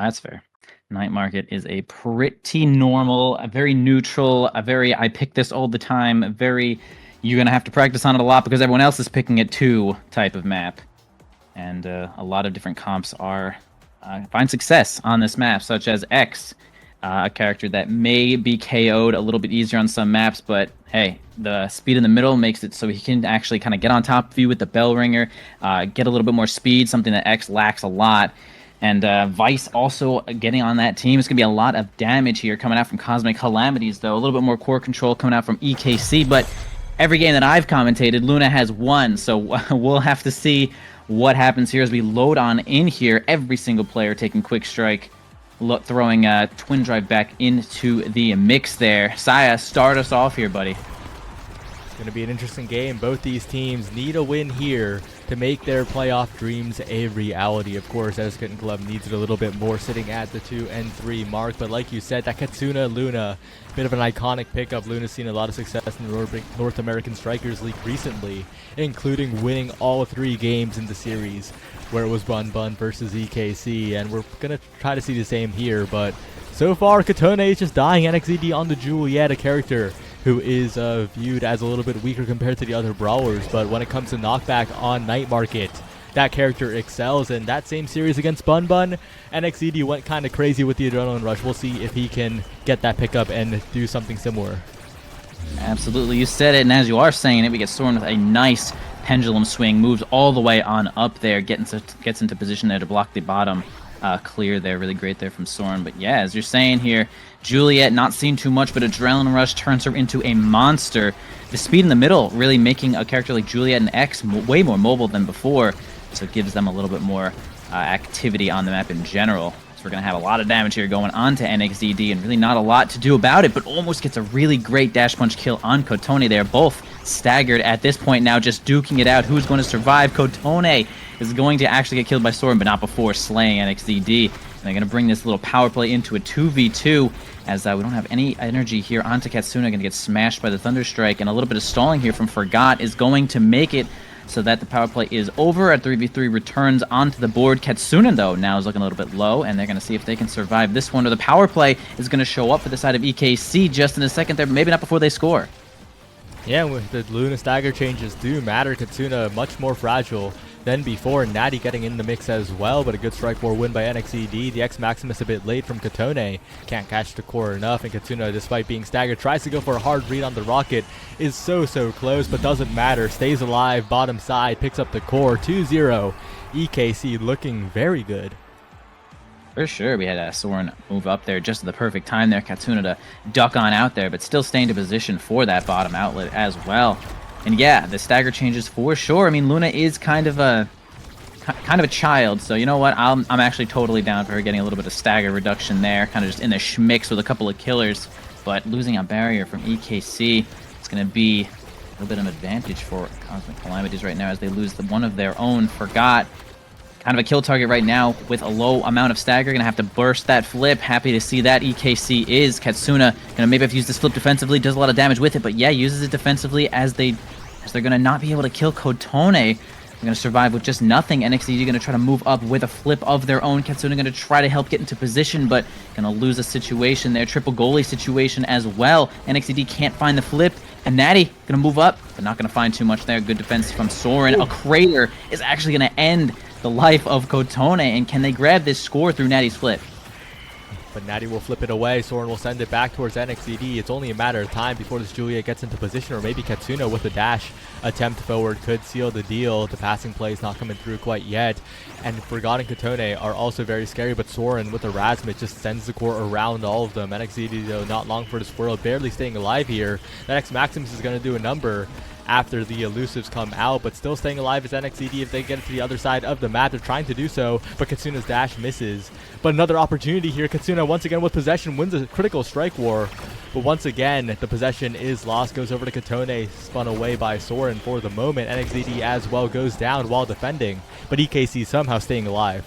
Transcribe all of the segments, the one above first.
That's fair. Night market is a pretty normal, a very neutral, a very I pick this all the time, a very you're gonna have to practice on it a lot because everyone else is picking it too type of map. And a lot of different comps are find success on this map, such as X, a character that may be KO'd a little bit easier on some maps, but hey, the speed in the middle makes it so he can actually kind of get on top of you with the bell ringer, get a little bit more speed, something that X lacks a lot. And Vice also getting on that team. It's going to be a lot of damage here coming out from Cosmic Calamities, though. A little bit more core control coming out from EKC, but every game that I've commentated, Luna has won, so we'll have to see what happens here as we load on in here. Every single player taking Quick Strike, throwing Twin Drive back into the mix there. Saya, start us off here, buddy. It's going to be an interesting game. Both these teams need a win here to make their playoff dreams a reality. Of course, as Kitten Club needs it a little bit more, sitting at the 2 and 3 mark. But like you said, that Katsuna Luna, bit of an iconic pickup. Luna's seen a lot of success in the North American Strikers League recently, including winning all 3 games in the series, where it was Bun Bun versus EKC. And we're going to try to see the same here. But so far, Kitten is just dying NXED on the Juliet, a character who is viewed as a little bit weaker compared to the other brawlers, but when it comes to knockback on Night Market, that character excels. In that same series against Bun Bun, NXED went kind of crazy with the Adrenaline Rush. We'll see if he can get that pickup and do something similar. Absolutely, you said it, and as you are saying it, we get Soren with a nice pendulum swing, moves all the way on up there, gets into position there to block the bottom clear there. Really great there from Soren. But yeah, as you're saying here, Juliet not seeing too much, but Adrenaline Rush turns her into a monster. The speed in the middle really making a character like Juliet and X way more mobile than before, so it gives them a little bit more activity on the map in general. So we're going to have a lot of damage here going on to NXDD, and really not a lot to do about it, but almost gets a really great dash punch kill on Kotone. They're both staggered at this point now, just duking it out. Who's going to survive? Kotone is going to actually get killed by Soren, but not before slaying NXDD. And they're going to bring this little power play into a 2v2, as we don't have any energy here onto Katsuna. Going to get smashed by the Thunderstrike, and a little bit of stalling here from Forgot is going to make it so that the power play is over. A 3v3 returns onto the board. Katsuna, though, now is looking a little bit low, and they're going to see if they can survive this one, or the power play is going to show up for the side of EKC just in a second there, but maybe not before they score. Yeah, with the Luna stagger changes do matter. Katsuna much more fragile than before. Natty getting in the mix as well, but a good strike war win by NXED. The X Maximus a bit late from Kotone. Can't catch the core enough, and Katsuna, despite being staggered, tries to go for a hard read on the rocket. Is so close, but doesn't matter. Stays alive, bottom side, picks up the core. 2-0. EKC looking very good. For sure, we had Soren move up there just at the perfect time there. Katsuna to duck on out there, but still staying to position for that bottom outlet as well. And yeah, the stagger changes for sure. I mean, Luna is kind of a child, so you know what? I'm actually totally down for her getting a little bit of stagger reduction there, kind of just in the schmicks with a couple of killers. But losing a barrier from EKC, it's going to be a little bit of an advantage for Cosmic Calamities right now, as they lose one of their own. Forgot. Kind of a kill target right now with a low amount of stagger. Gonna have to burst that flip. Happy to see that. EKC is. Katsuna gonna maybe have to use this flip defensively. Does a lot of damage with it, but yeah, uses it defensively as they're gonna not be able to kill Kotone. They're gonna survive with just nothing. NXED gonna try to move up with a flip of their own. Katsuna gonna try to help get into position, but gonna lose a situation there. Triple goalie situation as well. NXED can't find the flip. And Natty gonna move up, but not gonna find too much there. Good defense from Soren. A crater is actually gonna end the life of Kotone, and can they grab this score through Natty's flip? But Natty will flip it away. Soren will send it back towards NXED. It's only a matter of time before this Juliet gets into position, or maybe Katsuna with a dash attempt forward could seal the deal. The passing play is not coming through quite yet. And Forgotten Kotone are also very scary, but Soren with the Razmit just sends the core around all of them. NXED, though, not long for this world, barely staying alive here. That X Maximus is going to do a number after the elusives come out, but still staying alive is NXED. If they get it to the other side of the map, they're trying to do so, but Katsuna's dash misses. But another opportunity here. Katsuna once again with possession, wins a critical strike war, but once again the possession is lost. Goes over to Kotone, spun away by Soren for the moment. NXED as well goes down while defending, but EKC somehow staying alive.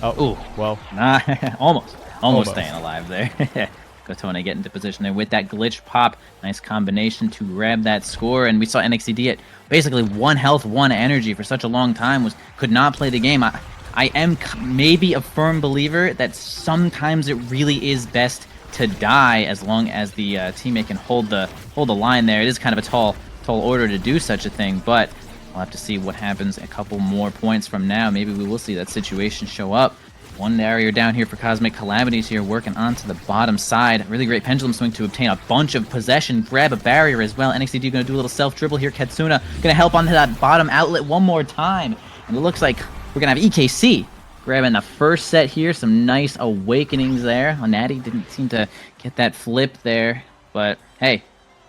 Oh, ooh, well, nah, almost staying alive there. Kotone get into position there with that glitch pop. Nice combination to grab that score. And we saw NXED at basically 1 health, 1 energy for such a long time. Could not play the game. I am maybe a firm believer that sometimes it really is best to die as long as the teammate can hold the line there. It is kind of a tall order to do such a thing, but we'll have to see what happens a couple more points from now. Maybe we will see that situation show up. One barrier down here for Cosmic Calamities here, working onto the bottom side. Really great pendulum swing to obtain a bunch of possession. Grab a barrier as well. NXTD going to do a little self-dribble here. Katsuna going to help onto that bottom outlet one more time. And it looks like we're going to have EKC grabbing the first set here. Some nice awakenings there. Natty didn't seem to get that flip there. But, hey,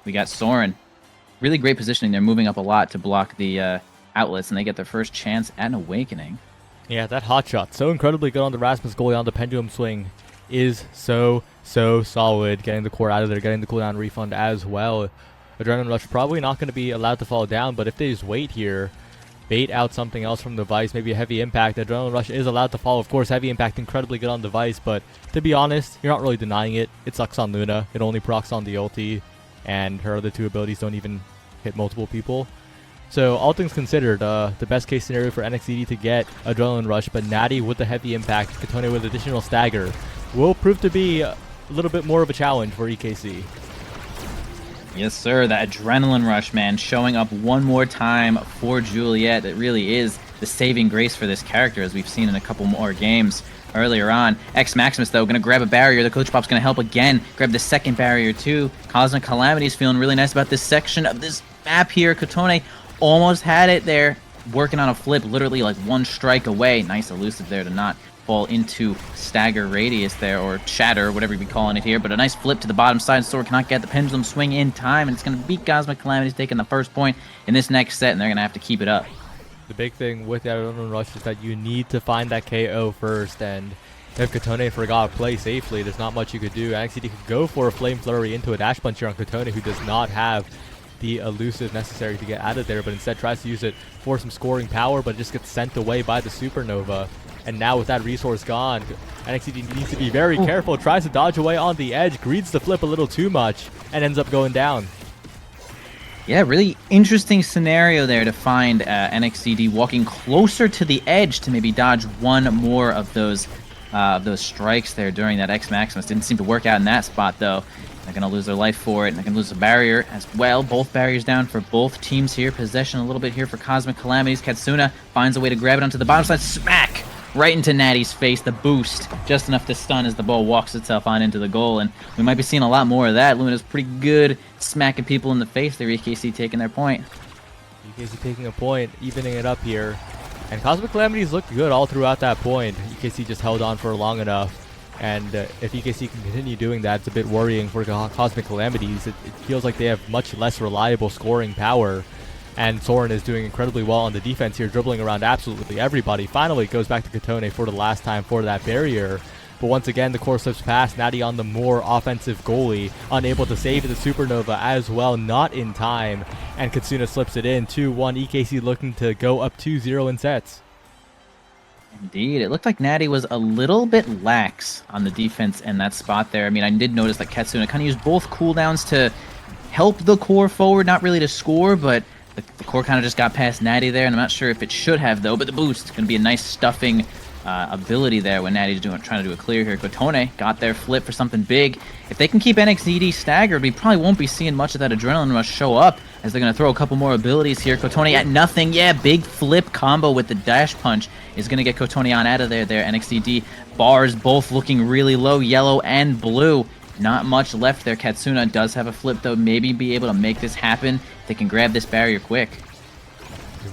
we got Soren. Really great positioning. They're moving up a lot to block the outlets, and they get their first chance at an awakening. Yeah, that hot shot, so incredibly good on the Rasmus goalie on the pendulum swing, is so solid. Getting the core out of there, getting the cooldown refund as well. Adrenaline Rush probably not going to be allowed to fall down, but if they just wait here, bait out something else from the Vice, maybe a heavy impact, Adrenaline Rush is allowed to fall. Of course, heavy impact incredibly good on the Vice, but to be honest, you're not really denying it. It sucks on Luna. It only procs on the ulti, and her other two abilities don't even hit multiple people. So all things considered, the best case scenario for NXED to get Adrenaline Rush, but Natty with the heavy impact, Kitten with additional stagger, will prove to be a little bit more of a challenge for EKC. Yes, sir. That Adrenaline Rush, man, showing up one more time for Juliet. It really is the saving grace for this character, as we've seen in a couple more games earlier on. X Maximus, though, going to grab a barrier. The Coach Pop's going to help again. Grab the second barrier, too. Cosmic Calamities feeling really nice about this section of this map here. Kotone almost had it there, working on a flip, literally like one strike away. Nice elusive there to not fall into stagger radius there, or shatter, whatever you be calling it here. But a nice flip to the bottom side. Sword cannot get the pendulum swing in time, and it's going to beat Cosmic Calamities, taking the first point in this next set, and they're going to have to keep it up. The big thing with the Adrenaline Rush is that you need to find that KO first, and if Kotone forgot to play safely, there's not much you could do. NXT could go for a Flame Flurry into a dash punch here on Kotone, who does not have the elusive necessary to get out of there, but instead tries to use it for some scoring power, but just gets sent away by the Supernova. And now with that resource gone, NXT needs to be very careful. Tries to dodge away on the edge, greeds the flip a little too much, and ends up going down. Yeah, really interesting scenario there to find NXCD walking closer to the edge to maybe dodge one more of those strikes there during that X Maximus. Didn't seem to work out in that spot, though. They're going to lose their life for it, and they're going to lose a barrier as well. Both barriers down for both teams here. Possession a little bit here for Cosmic Calamities. Katsuna finds a way to grab it onto the bottom side. Smack! Right into Natty's face. The boost. Just enough to stun as the ball walks itself on into the goal, and we might be seeing a lot more of that. Luna's pretty good smacking people in the face there. EKC taking their point. EKC taking a point, evening it up here. And Cosmic Calamities looked good all throughout that point. EKC just held on for long enough. And if EKC can continue doing that, it's a bit worrying for Cosmic Calamities. It feels like they have much less reliable scoring power. And Soren is doing incredibly well on the defense here, dribbling around absolutely everybody. Finally goes back to Kotone for the last time for that barrier. But once again, the core slips past. Natty on the more offensive goalie, unable to save the Supernova as well, not in time. And Katsuna slips it in, 2-1. EKC looking to go up 2-0 in sets. Indeed. It looked like Natty was a little bit lax on the defense in that spot there. I mean, I did notice that Katsuna kind of used both cooldowns to help the core forward, not really to score, but the core kind of just got past Natty there, and I'm not sure if it should have, though, but the boost is going to be a nice stuffing ability there when Natty's trying to do a clear here. Kotone got their flip for something big. If they can keep NXED staggered, we probably won't be seeing much of that Adrenaline Rush show up, as they're going to throw a couple more abilities here. Kotone at nothing. Yeah, big flip combo with the dash punch is going to get Kotone on out of there. NXED bars both looking really low, yellow and blue. Not much left there. Katsuna does have a flip, though. Maybe be able to make this happen if they can grab this barrier quick.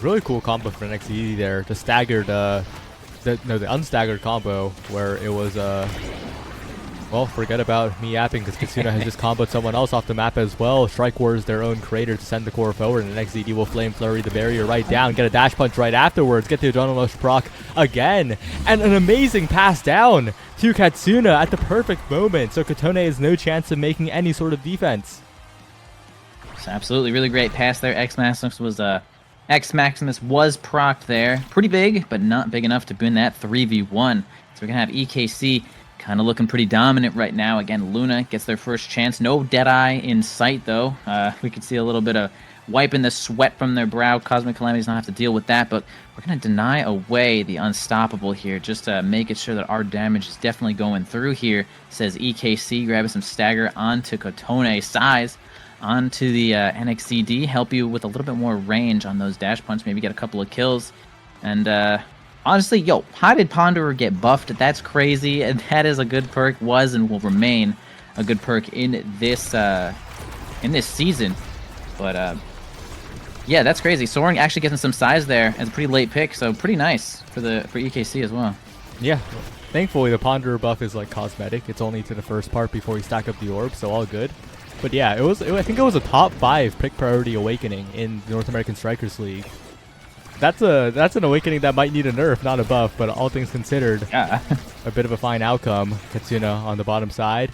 Really cool combo for NXED there. The staggered, the unstaggered combo where it was, well, forget about me yapping because Katsuna has just comboed someone else off the map as well. Strike Wars their own creator to send the core forward, and NXED will Flame Flurry the barrier right down, get a dash punch right afterwards, get the Adrenaline Rush proc again, and an amazing pass down to Katsuna at the perfect moment, so Kotone has no chance of making any sort of defense. It's absolutely really great pass there. X Maximus was procced there. Pretty big, but not big enough to win that 3v1. So we're going to have EKC kind of looking pretty dominant right now. Again, Luna gets their first chance. No Deadeye in sight, though. We could see a little bit of wiping the sweat from their brow. Cosmic Calamities not have to deal with that, but we're going to deny away the Unstoppable here, just to make it sure that our damage is definitely going through here, says EKC, grabbing some stagger onto Kotone. Size onto the NXCD, help you with a little bit more range on those dash punch, maybe get a couple of kills. And honestly, yo, how did Ponderer get buffed? That's crazy, and that is a good perk, was and will remain a good perk in this season. But yeah, that's crazy. Soaring actually getting some size there as a pretty late pick, so pretty nice for EKC as well. Yeah, thankfully the Ponderer buff is like cosmetic. It's only to the first part before you stack up the orb, so all good. But yeah, I think it was a top 5 pick priority awakening in the North American Strikers League. That's an awakening that might need a nerf, not a buff, but all things considered, yeah. A bit of a fine outcome. Katsuna on the bottom side.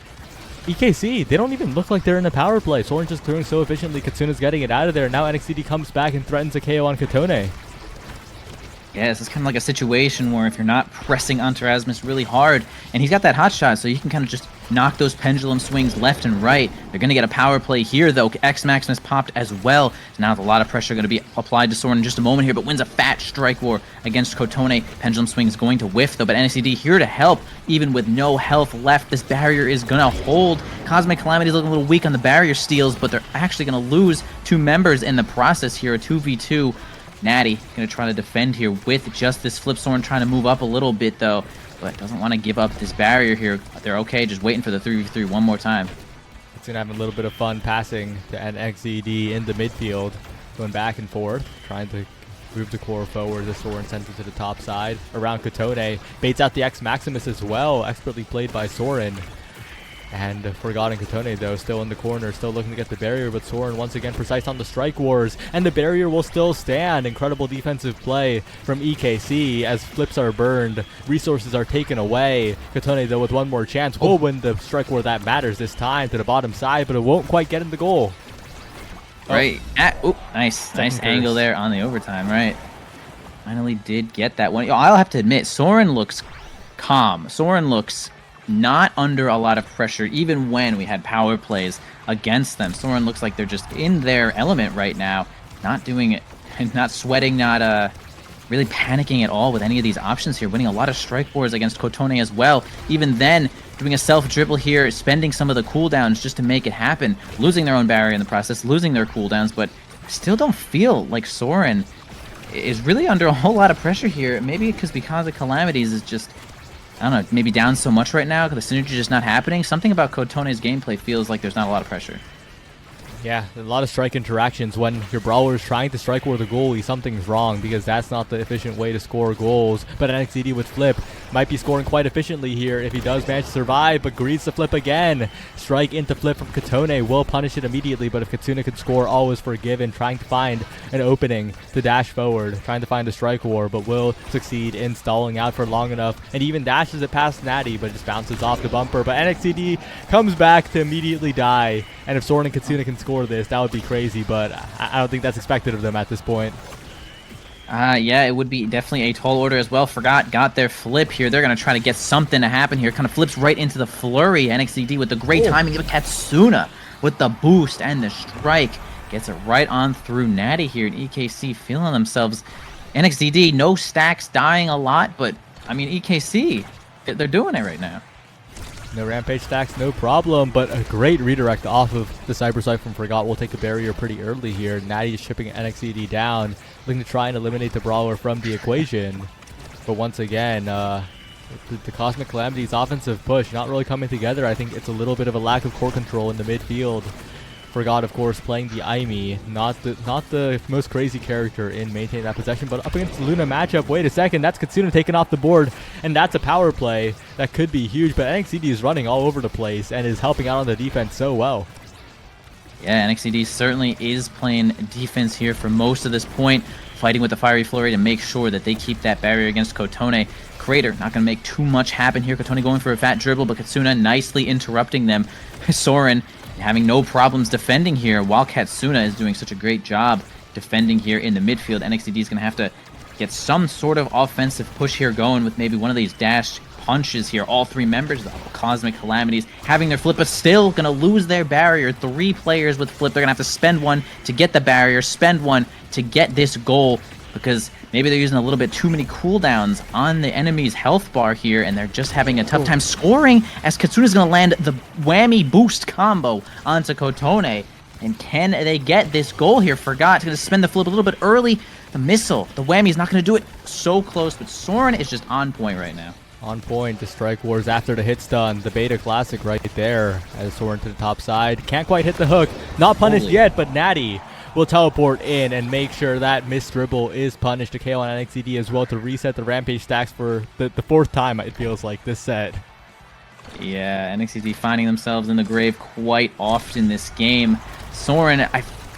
EKC, they don't even look like they're in a power play. Soren just clearing so efficiently. Katsuna's getting it out of there. Now NXCD comes back and threatens a KO on Kotone. Yeah, this is kind of like a situation where if you're not pressing onto Rasmus really hard, and he's got that hot shot, so you can kind of just knock those pendulum swings left and right. They're going to get a power play here, though. X Maximus popped as well. So now a lot of pressure going to be applied to Soren in just a moment here, but wins a fat strike war against Kotone. Pendulum swing is going to whiff, though, but NXCD here to help, even with no health left. This barrier is going to hold. Cosmic Calamity is looking a little weak on the barrier steals, but they're actually going to lose 2 members in the process here, a 2v2. Natty going to try to defend here with just this flip. Soren trying to move up a little bit, though, but doesn't want to give up this barrier here. They're okay, just waiting for the 3v3 one more time. It's going to have a little bit of fun passing to NXCD in the midfield, going back and forth, trying to move the core forward. The Soren sends it to the top side around Kotone. Baits out the X Maximus as well, expertly played by Soren. And Forgotten Kotone, though, still in the corner, still looking to get the barrier, but Soren once again precise on the strike wars, and the barrier will still stand. Incredible defensive play from EKC as flips are burned, resources are taken away. Kotone, though, with one more chance, will win the strike war that matters this time to the bottom side, but it won't quite get in the goal. Right. Nice angle there on the overtime, right. Finally did get that one. I'll have to admit, Soren looks calm. Soren looks not under a lot of pressure, even when we had power plays against them. Soren looks like they're just in their element right now, not doing it, not sweating, not really panicking at all with any of these options here, winning a lot of strike wars against Kotone as well. Even then, doing a self-dribble here, spending some of the cooldowns just to make it happen, losing their own barrier in the process, losing their cooldowns, but still don't feel like Soren is really under a whole lot of pressure here. Maybe because the Calamities is just, I don't know, maybe down so much right now because the synergy is just not happening. Something about Kotone's gameplay feels like there's not a lot of pressure. Yeah, a lot of strike interactions. When your brawler is trying to strike where the goalie, something's wrong because that's not the efficient way to score goals. But NXCD with flip might be scoring quite efficiently here if he does manage to survive, but greeds the flip again. Strike into flip from Kotone will punish it immediately, but if Katsuna could score, all is forgiven. Trying to find an opening to dash forward, trying to find a strike war, but will succeed in stalling out for long enough, and even dashes it past Natty, but just bounces off the bumper. But NXCD comes back to immediately die, and if Soren and Katsuna can score this, that would be crazy, but I don't think that's expected of them at this point. Yeah, it would be definitely a tall order as well. Got their flip here. They're going to try to get something to happen here. Kind of flips right into the flurry. NXCD with the great timing of Katsuna with the boost and the strike. Gets it right on through Natty here. And EKC feeling themselves. NXCD, no stacks, dying a lot, but, I mean, EKC, they're doing it right now. No rampage stacks, no problem, but a great redirect off of the Cyber Sight from Forgot will take a barrier pretty early here. Natty is chipping NXCD down, looking to try and eliminate the brawler from the equation. But once again, the Cosmic Calamities offensive push not really coming together. I think it's a little bit of a lack of core control in the midfield. Forgot, of course, playing the Aimi, not the most crazy character in maintaining that possession, but up against the Luna matchup. Wait a second, that's Katsuna taken off the board, and that's a power play that could be huge, but NXCD is running all over the place and is helping out on the defense so well. Yeah, NXCD certainly is playing defense here for most of this point, fighting with the Fiery Flurry to make sure that they keep that barrier against Kotone. Crater not going to make too much happen here. Kotone going for a fat dribble, but Katsuna nicely interrupting them. Soren having no problems defending here, while Katsuna is doing such a great job defending here in the midfield. NXCD is going to have to get some sort of offensive push here going with maybe one of these dash punches here. All three members of the Cosmic Calamities having their flip, but still going to lose their barrier. 3 players with flip. They're going to have to spend one to get the barrier, spend one to get this goal, because maybe they're using a little bit too many cooldowns on the enemy's health bar here, and they're just having a tough time scoring, as Katsuna's going to land the whammy boost combo onto Kotone. And can they get this goal here? Forgot to spend the flip a little bit early. The missile, the whammy is not going to do it. So close, but Soren is just on point right now. On point, the Strike Wars after the hit stun, the Beta Classic right there, as Soren to the top side. Can't quite hit the hook, not punished yet, but Natty will teleport in and make sure that missed dribble is punished to KO on NXCD as well, to reset the Rampage stacks for the 4th time, it feels like, this set. Yeah, NXCD finding themselves in the grave quite often this game. Soren,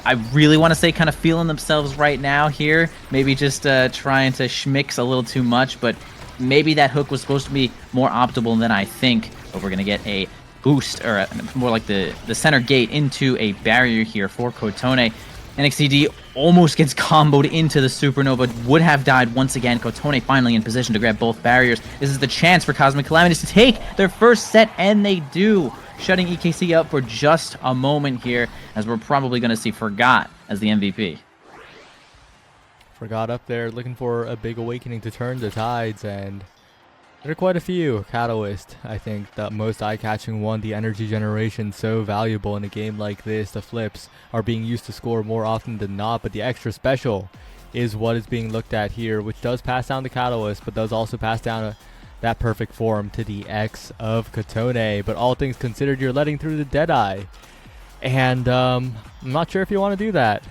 I really want to say kind of feeling themselves right now here. Maybe just trying to schmix a little too much, but maybe that hook was supposed to be more optimal than I think. But we're going to get a boost, or more like the center gate into a barrier here for Kotone. NXCD almost gets comboed into the Supernova, would have died once again. Kotone finally in position to grab both barriers. This is the chance for Cosmic Calamities to take their first set, and they do, shutting EKC up for just a moment here, as we're probably going to see Forgot as the MVP. Forgot up there looking for a big awakening to turn the tides, and there are quite a few. Catalyst, I think, the most eye-catching one. The energy generation, so valuable in a game like this. The flips are being used to score more often than not, but the extra special is what is being looked at here, which does pass down the Catalyst, but does also pass down that perfect form to the X of Kotone. But all things considered, you're letting through the Deadeye, and I'm not sure if you want to do that.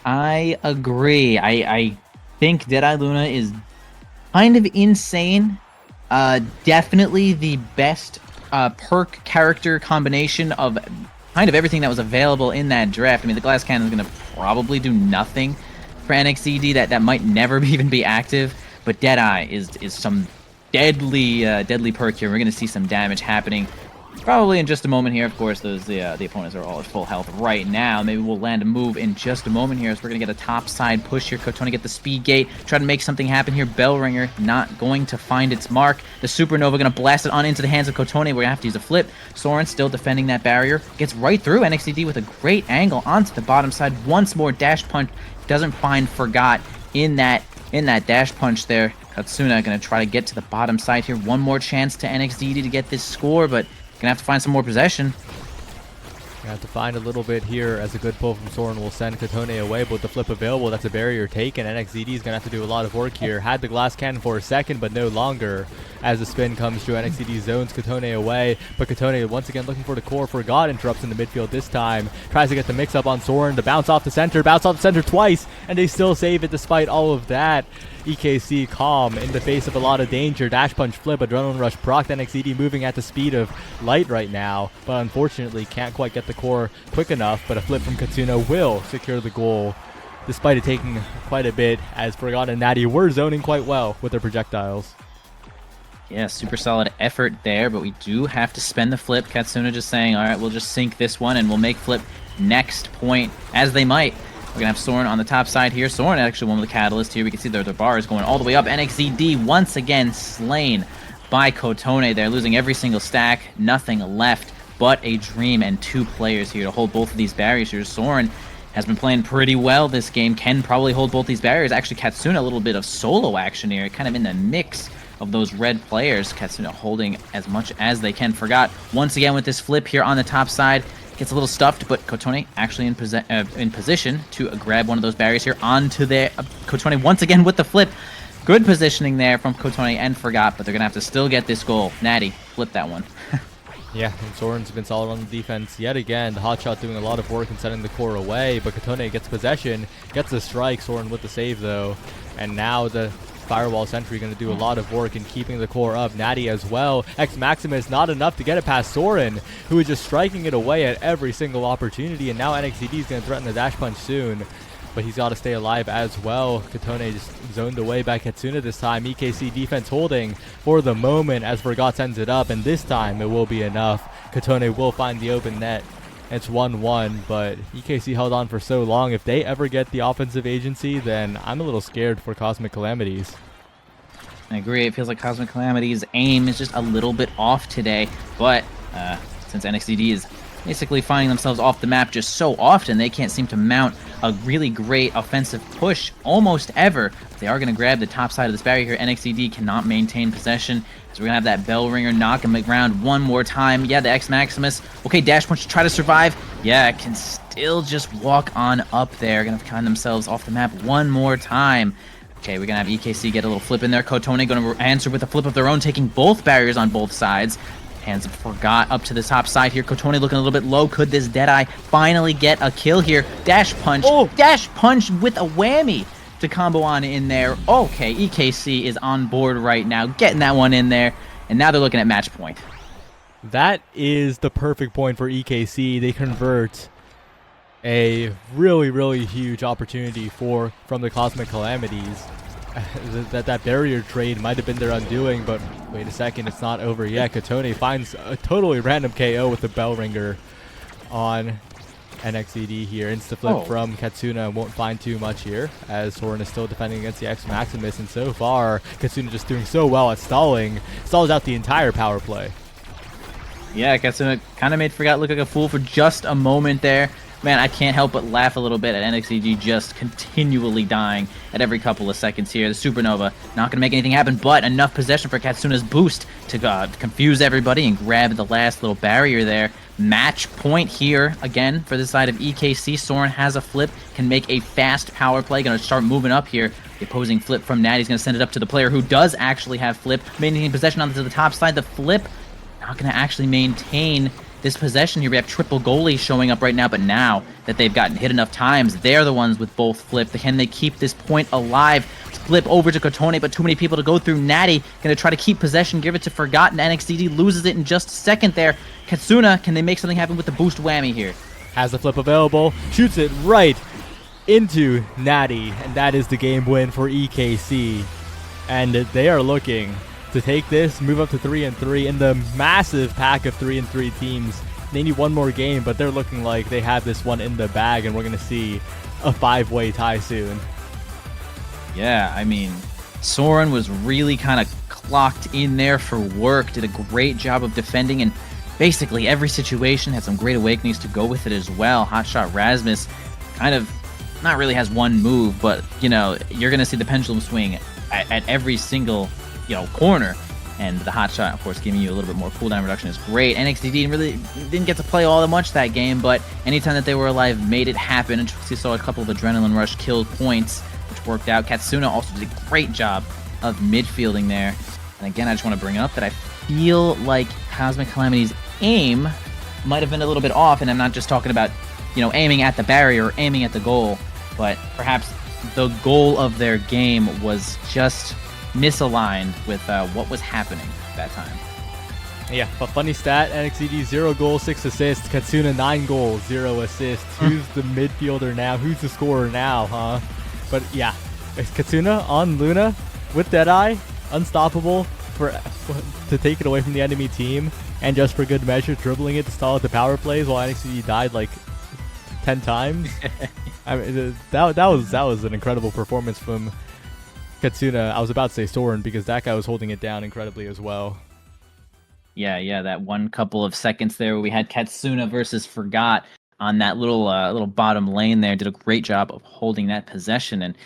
I agree. I think Deadeye Luna is kind of insane. Definitely the best perk character combination of kind of everything that was available in that draft. I mean, the Glass Cannon is going to probably do nothing for NXCD. That might never even be active. But Deadeye is some deadly perk here. We're going to see some damage happening probably in just a moment here. Of course, the opponents are all at full health right now. Maybe we'll land a move in just a moment here, as we're going to get a top side push here. Kotone get the speed gate, try to make something happen here. Bellringer not going to find its mark. The Supernova going to blast it on into the hands of Kotone. We're going to have to use a flip. Soren still defending that barrier. Gets right through NXCD with a great angle onto the bottom side. Once more dash punch. Doesn't find Forgot in that dash punch there. Katsuna going to try to get to the bottom side here. One more chance to NXDD to get this score, but gonna have to find some more possession. You have to find a little bit here, as a good pull from Soren will send Kotone away, but with the flip available, that's a barrier taken. NXDD is going to have to do a lot of work here. Had the glass cannon for a second, but no longer, as the spin comes through. NXDD zones Kotone away, but Kotone once again looking for the core. Forgot interrupts in the midfield this time. Tries to get the mix up on Soren, to bounce off the center twice, and they still save it despite all of that. EKC calm in the face of a lot of danger. Dash punch, flip, adrenaline rush proc. NXDD moving at the speed of light right now, but unfortunately can't quite get the core quick enough. But a flip from Katsuna will secure the goal, despite it taking quite a bit, as Forgot and Natty were zoning quite well with their projectiles. Yeah, super solid effort there, but we do have to spend the flip. Katsuna just saying, all right, we'll just sink this one and we'll make flip next point, as they might. We're going to have Soren on the top side here. Soren actually won with the Catalyst here. We can see their bar is going all the way up. NXCD once again slain by Kotone. They're losing every single stack. Nothing left but a dream and 2 players here to hold both of these barriers here. Soren has been playing pretty well this game. Can probably hold both these barriers. Actually, Katsuna, a little bit of solo action here, kind of in the mix of those red players. Katsuna holding as much as they can. Forgot once again with this flip here on the top side. Gets a little stuffed, but Kotone actually in position to grab one of those barriers here onto their Kotone once again with the flip. Good positioning there from Kotone and Forgot, but they're going to have to still get this goal. Natty, flip that one. Yeah, and Soren's been solid on the defense yet again. The hotshot doing a lot of work and sending the core away, but Kotone gets possession, gets the strike. Soren with the save though, and now the Firewall Sentry going to do a lot of work in keeping the core up. Natty as well. X Maximus not enough to get it past Soren, who is just striking it away at every single opportunity. And now NXCD is going to threaten the dash punch soon, but he's got to stay alive as well. Kotone just zoned away by Katsuna this time. EKC defense holding for the moment as Forgot sends it up, and this time it will be enough. Kotone will find the open net. It's 1-1, but EKC held on for so long. If they ever get the offensive agency, then I'm a little scared for Cosmic Calamities. I agree. It feels like Cosmic Calamity's aim is just a little bit off today, but since NXDD is basically finding themselves off the map just so often, they can't seem to mount a really great offensive push almost ever. They are going to grab the top side of this barrier here. NXDD cannot maintain possession, so we're going to have that Bell Ringer knock him around one more time. Yeah, the X Maximus. Okay, Dash Punch to try to survive. Yeah, can still just walk on up there. Going to find themselves off the map one more time. Okay, we're going to have EKC get a little flip in there. Kotone going to answer with a flip of their own, taking both barriers on both sides. Hands of Forgot up to the top side here. Kotone looking a little bit low. Could this Deadeye finally get a kill here? Dash Punch. Oh! Dash Punch with a whammy to combo on in there. Okay, EKC is on board right now, getting that one in there. And now they're looking at match point. That is the perfect point for EKC. They convert a really, really huge opportunity from the Cosmic Calamities. That barrier trade might have been their undoing, but wait a second, it's not over yet. Kotone finds a totally random KO with the Bell Ringer on NXDD here. Insta flip from Katsuna won't find too much here, as Soren is still defending against the X Maximus, and so far Katsuna just doing so well at stalling. Stalls out the entire power play. Yeah, Katsuna kind of made Forgot look like a fool for just a moment there. Man, I can't help but laugh a little bit at NXDG just continually dying at every couple of seconds here. The Supernova not going to make anything happen, but enough possession for Katsuna's boost to confuse everybody and grab the last little barrier there. Match point here again for the side of EKC. Soren has a flip, can make a fast power play. Going to start moving up here. The opposing flip from Natty's going to send it up to the player who does actually have flip, maintaining possession onto the top side. The flip not going to actually maintain this possession here. We have triple goalies showing up right now, but now that they've gotten hit enough times, they're the ones with both flip. Can they keep this point alive? Flip over to Kotone, but too many people to go through. Natty gonna try to keep possession, give it to Forgotten. NXDD loses it in just a second there. Katsuna, can they make something happen with the boost whammy here? Has the flip available, shoots it right into Natty, and that is the game win for EKC. And they are looking to take this, move up to 3-3 in the massive pack of 3-3 teams. They need one more game, but they're looking like they have this one in the bag, and we're going to see a 5-way tie soon. Yeah, I mean, Soren was really kind of clocked in there for work, did a great job of defending in basically every situation, had some great awakenings to go with it as well. Hotshot Rasmus kind of not really has one move, but, you know, you're going to see the pendulum swing at every single corner, and the hot shot, of course, giving you a little bit more cooldown reduction is great. NXDD really didn't get to play all that much that game, but anytime that they were alive, made it happen. And we saw a couple of adrenaline rush kill points, which worked out. Katsuna also did a great job of midfielding there. And again, I just want to bring up that I feel like Cosmic Calamity's aim might have been a little bit off, and I'm not just talking about, aiming at the barrier or aiming at the goal, but perhaps the goal of their game was just misaligned with what was happening at that time. Yeah, but funny stat, NXDD 0 goals, 6 assists, Katsuna 9 goals, 0 assists. Who's the midfielder now? Who's the scorer now, huh? But yeah, it's Katsuna on Luna with Deadeye, unstoppable to take it away from the enemy team, and just for good measure, dribbling it to stall at the power plays while NXDD died like 10 times. I mean, that was an incredible performance from Katsuna. I was about to say Soren because that guy was holding it down incredibly as well. Yeah, that one couple of seconds there where we had Katsuna versus Forgot on that little bottom lane there, did a great job of holding that possession. And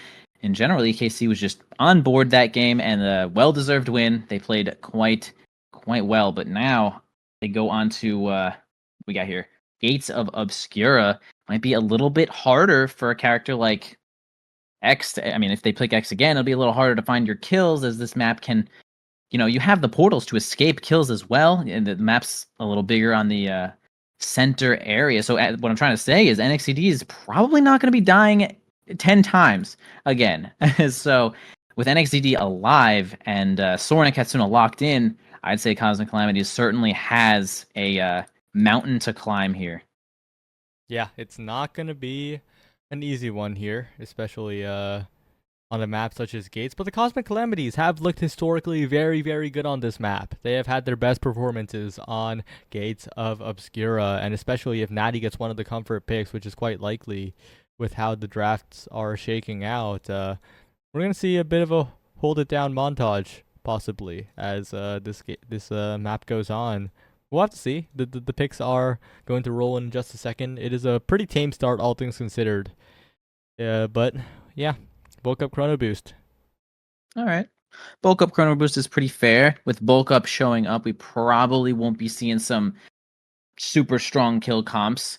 in general, EKC was just on board that game, and a well-deserved win. They played quite well, but now they go on to we got here Gates of Obscura. Might be a little bit harder for a character like X. I mean, if they pick X again, it'll be a little harder to find your kills, as this map can, you have the portals to escape kills as well, and the map's a little bigger on the center area. So what I'm trying to say is NXDD is probably not going to be dying 10 times again. So with NXDD alive and Soren and Katsuna locked in, I'd say Cosmic Calamities certainly has a mountain to climb here. Yeah, it's not going to be an easy one here, especially on a map such as Gates. But the Cosmic Calamities have looked historically very, very good on this map. They have had their best performances on Gates of Obscura, and especially if Natty gets one of the comfort picks, which is quite likely with how the drafts are shaking out, we're going to see a bit of a hold it down montage possibly as this map goes on. We'll have to see. The picks are going to roll in just a second. It is a pretty tame start, all things considered. But yeah, bulk up chrono boost. All right. Bulk up chrono boost is pretty fair. With bulk up showing up, we probably won't be seeing some super strong kill comps.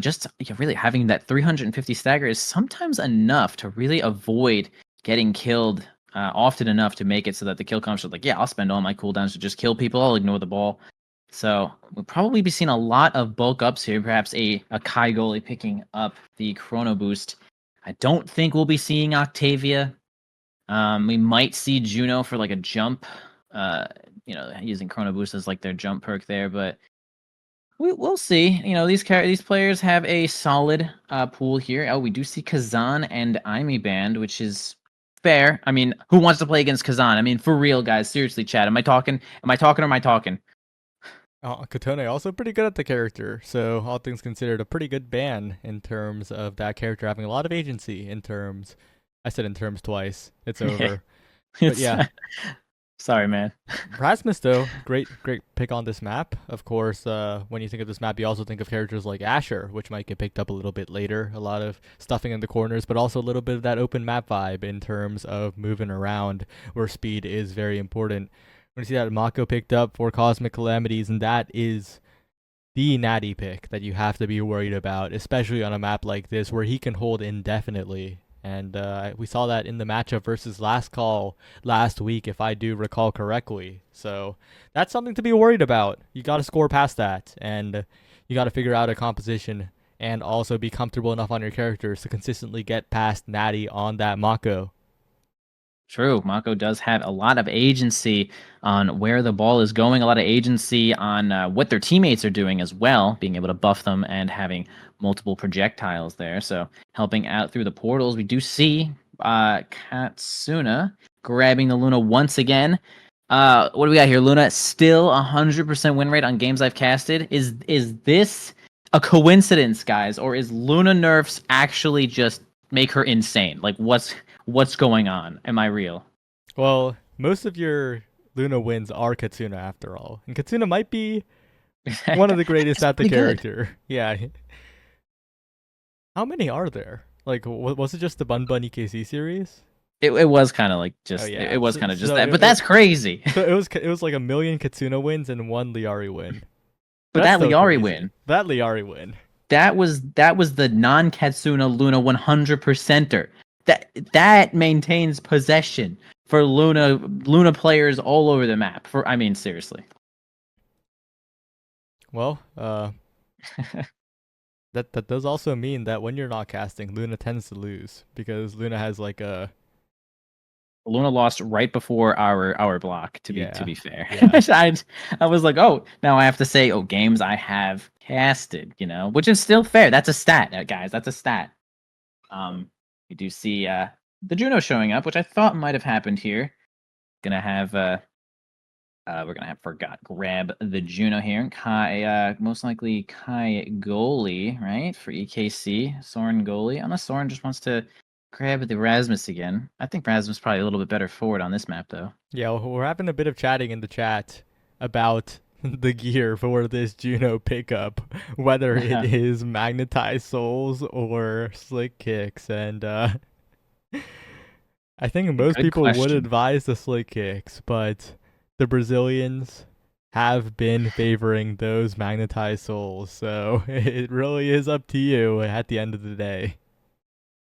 Just really having that 350 stagger is sometimes enough to really avoid getting killed often enough to make it so that the kill comps are like, yeah, I'll spend all my cooldowns to just kill people. I'll ignore the ball. So we'll probably be seeing a lot of bulk ups here. Perhaps a Kai goalie picking up the chrono boost. I don't think we'll be seeing Octavia. We might see Juno for like a jump. Using chrono boost as like their jump perk there, but we'll see. These players have a solid pool here. Oh, we do see Kazan and Aimi banned, which is fair. I mean, who wants to play against Kazan? I mean, for real, guys. Seriously, Chad. Am I talking? Am I talking or am I talking? Katone also pretty good at the character, so all things considered, a pretty good ban in terms of that character having a lot of agency. I said in terms twice. It's over. But yeah. Sorry, man. Rasmus, though, great pick on this map. Of course, when you think of this map, you also think of characters like Asher, which might get picked up a little bit later. A lot of stuffing in the corners, but also a little bit of that open map vibe in terms of moving around, where speed is very important. When you see that Mako picked up for Cosmic Calamities, and that is the natty pick that you have to be worried about, especially on a map like this where he can hold indefinitely. And we saw that in the matchup versus Last Call last week, if I do recall correctly. So that's something to be worried about. You got to score past that, and you got to figure out a composition and also be comfortable enough on your characters to consistently get past natty on that Mako. True. Mako does have a lot of agency on where the ball is going, a lot of agency on what their teammates are doing as well, being able to buff them and having multiple projectiles there. So helping out through the portals. We do see Katsuna grabbing the Luna once again. What do we got here? Luna still 100% win rate on games I've casted. Is this a coincidence, guys? Or is Luna nerfs actually just make her insane? Like, what's going on? Am I real? Well, most of your Luna wins are Katsuna after all. And Katsuna might be one of the greatest at the character. Good. Yeah. How many are there? Like, was it just the Bun Bun EKC series? It was kind of like just it was kind of just that, but that's crazy. So it was like 1,000,000 Katsuna wins and 1 Liari win. But that Liari win. That Liari win. That was the non-Katsuna Luna 100%er. That maintains possession for Luna players all over the map. I mean, seriously. Well, that does also mean that when you're not casting, Luna tends to lose because Luna has like a. Luna lost right before our block. To be fair, yeah. I was like, oh, now I have to say, oh, games I have casted, which is still fair. That's a stat, guys. That's a stat. You do see the Juno showing up, which I thought might have happened here. We're gonna have grab the Juno here. Kai, most likely Kai goalie, right, for EKC. Soren goalie, unless Soren just wants to grab the Rasmus again. I think Rasmus is probably a little bit better forward on this map, though. Yeah, we're having a bit of chatting in the chat about the gear for this Juno pickup, whether it is magnetized souls or slick kicks, and I think most people would advise the slick kicks, but the Brazilians have been favoring those magnetized souls, so it really is up to you at the end of the day.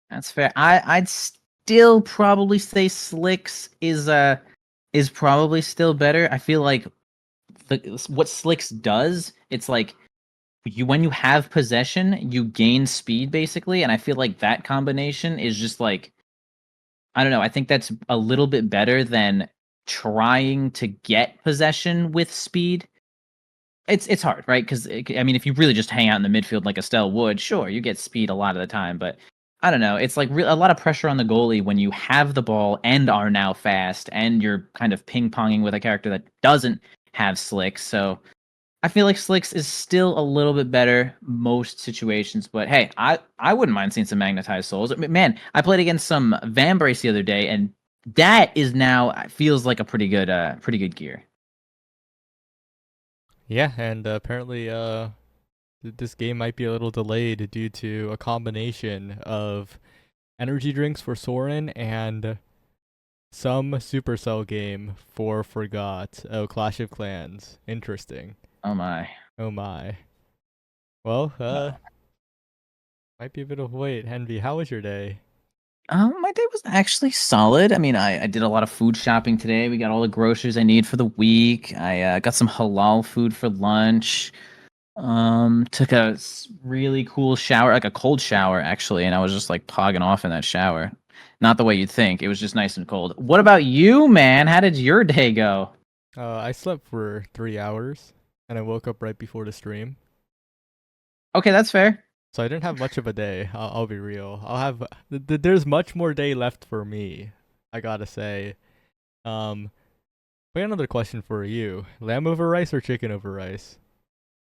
That's fair. I'd still probably say Slicks is probably still better. I feel like what Slicks does, it's like when you have possession, you gain speed basically, and I feel like that combination is just like, I don't know. I think that's a little bit better than trying to get possession with speed. It's hard, right? Because I mean, if you really just hang out in the midfield like Estelle would, sure, you get speed a lot of the time, but I don't know. It's like a lot of pressure on the goalie when you have the ball and are now fast, and you're kind of ping-ponging with a character that doesn't have Slicks. So I feel like Slicks is still a little bit better most situations. But hey, I wouldn't mind seeing some magnetized souls. Man, I played against some Vambrace the other day, and That is now feels like a pretty good gear. Yeah, and apparently this game might be a little delayed due to a combination of energy drinks for Soren and some Supercell game for Forgot. Oh, Clash of Clans. Interesting. Oh my. Oh my. Well, might be a bit of wait. Henvy, how was your day? My day was actually solid. I mean, I did a lot of food shopping today. We got all the groceries I need for the week. I got some halal food for lunch. Took a really cool shower, like a cold shower actually, and I was just like pogging off in that shower. Not the way you'd think. It was just nice and cold. What about you, man? How did your day go? I slept for 3 hours and I woke up right before the stream. Okay, that's fair. So I didn't have much of a day. I'll be real. I'll have there's much more day left for me. I gotta say. I got another question for you. Lamb over rice or chicken over rice?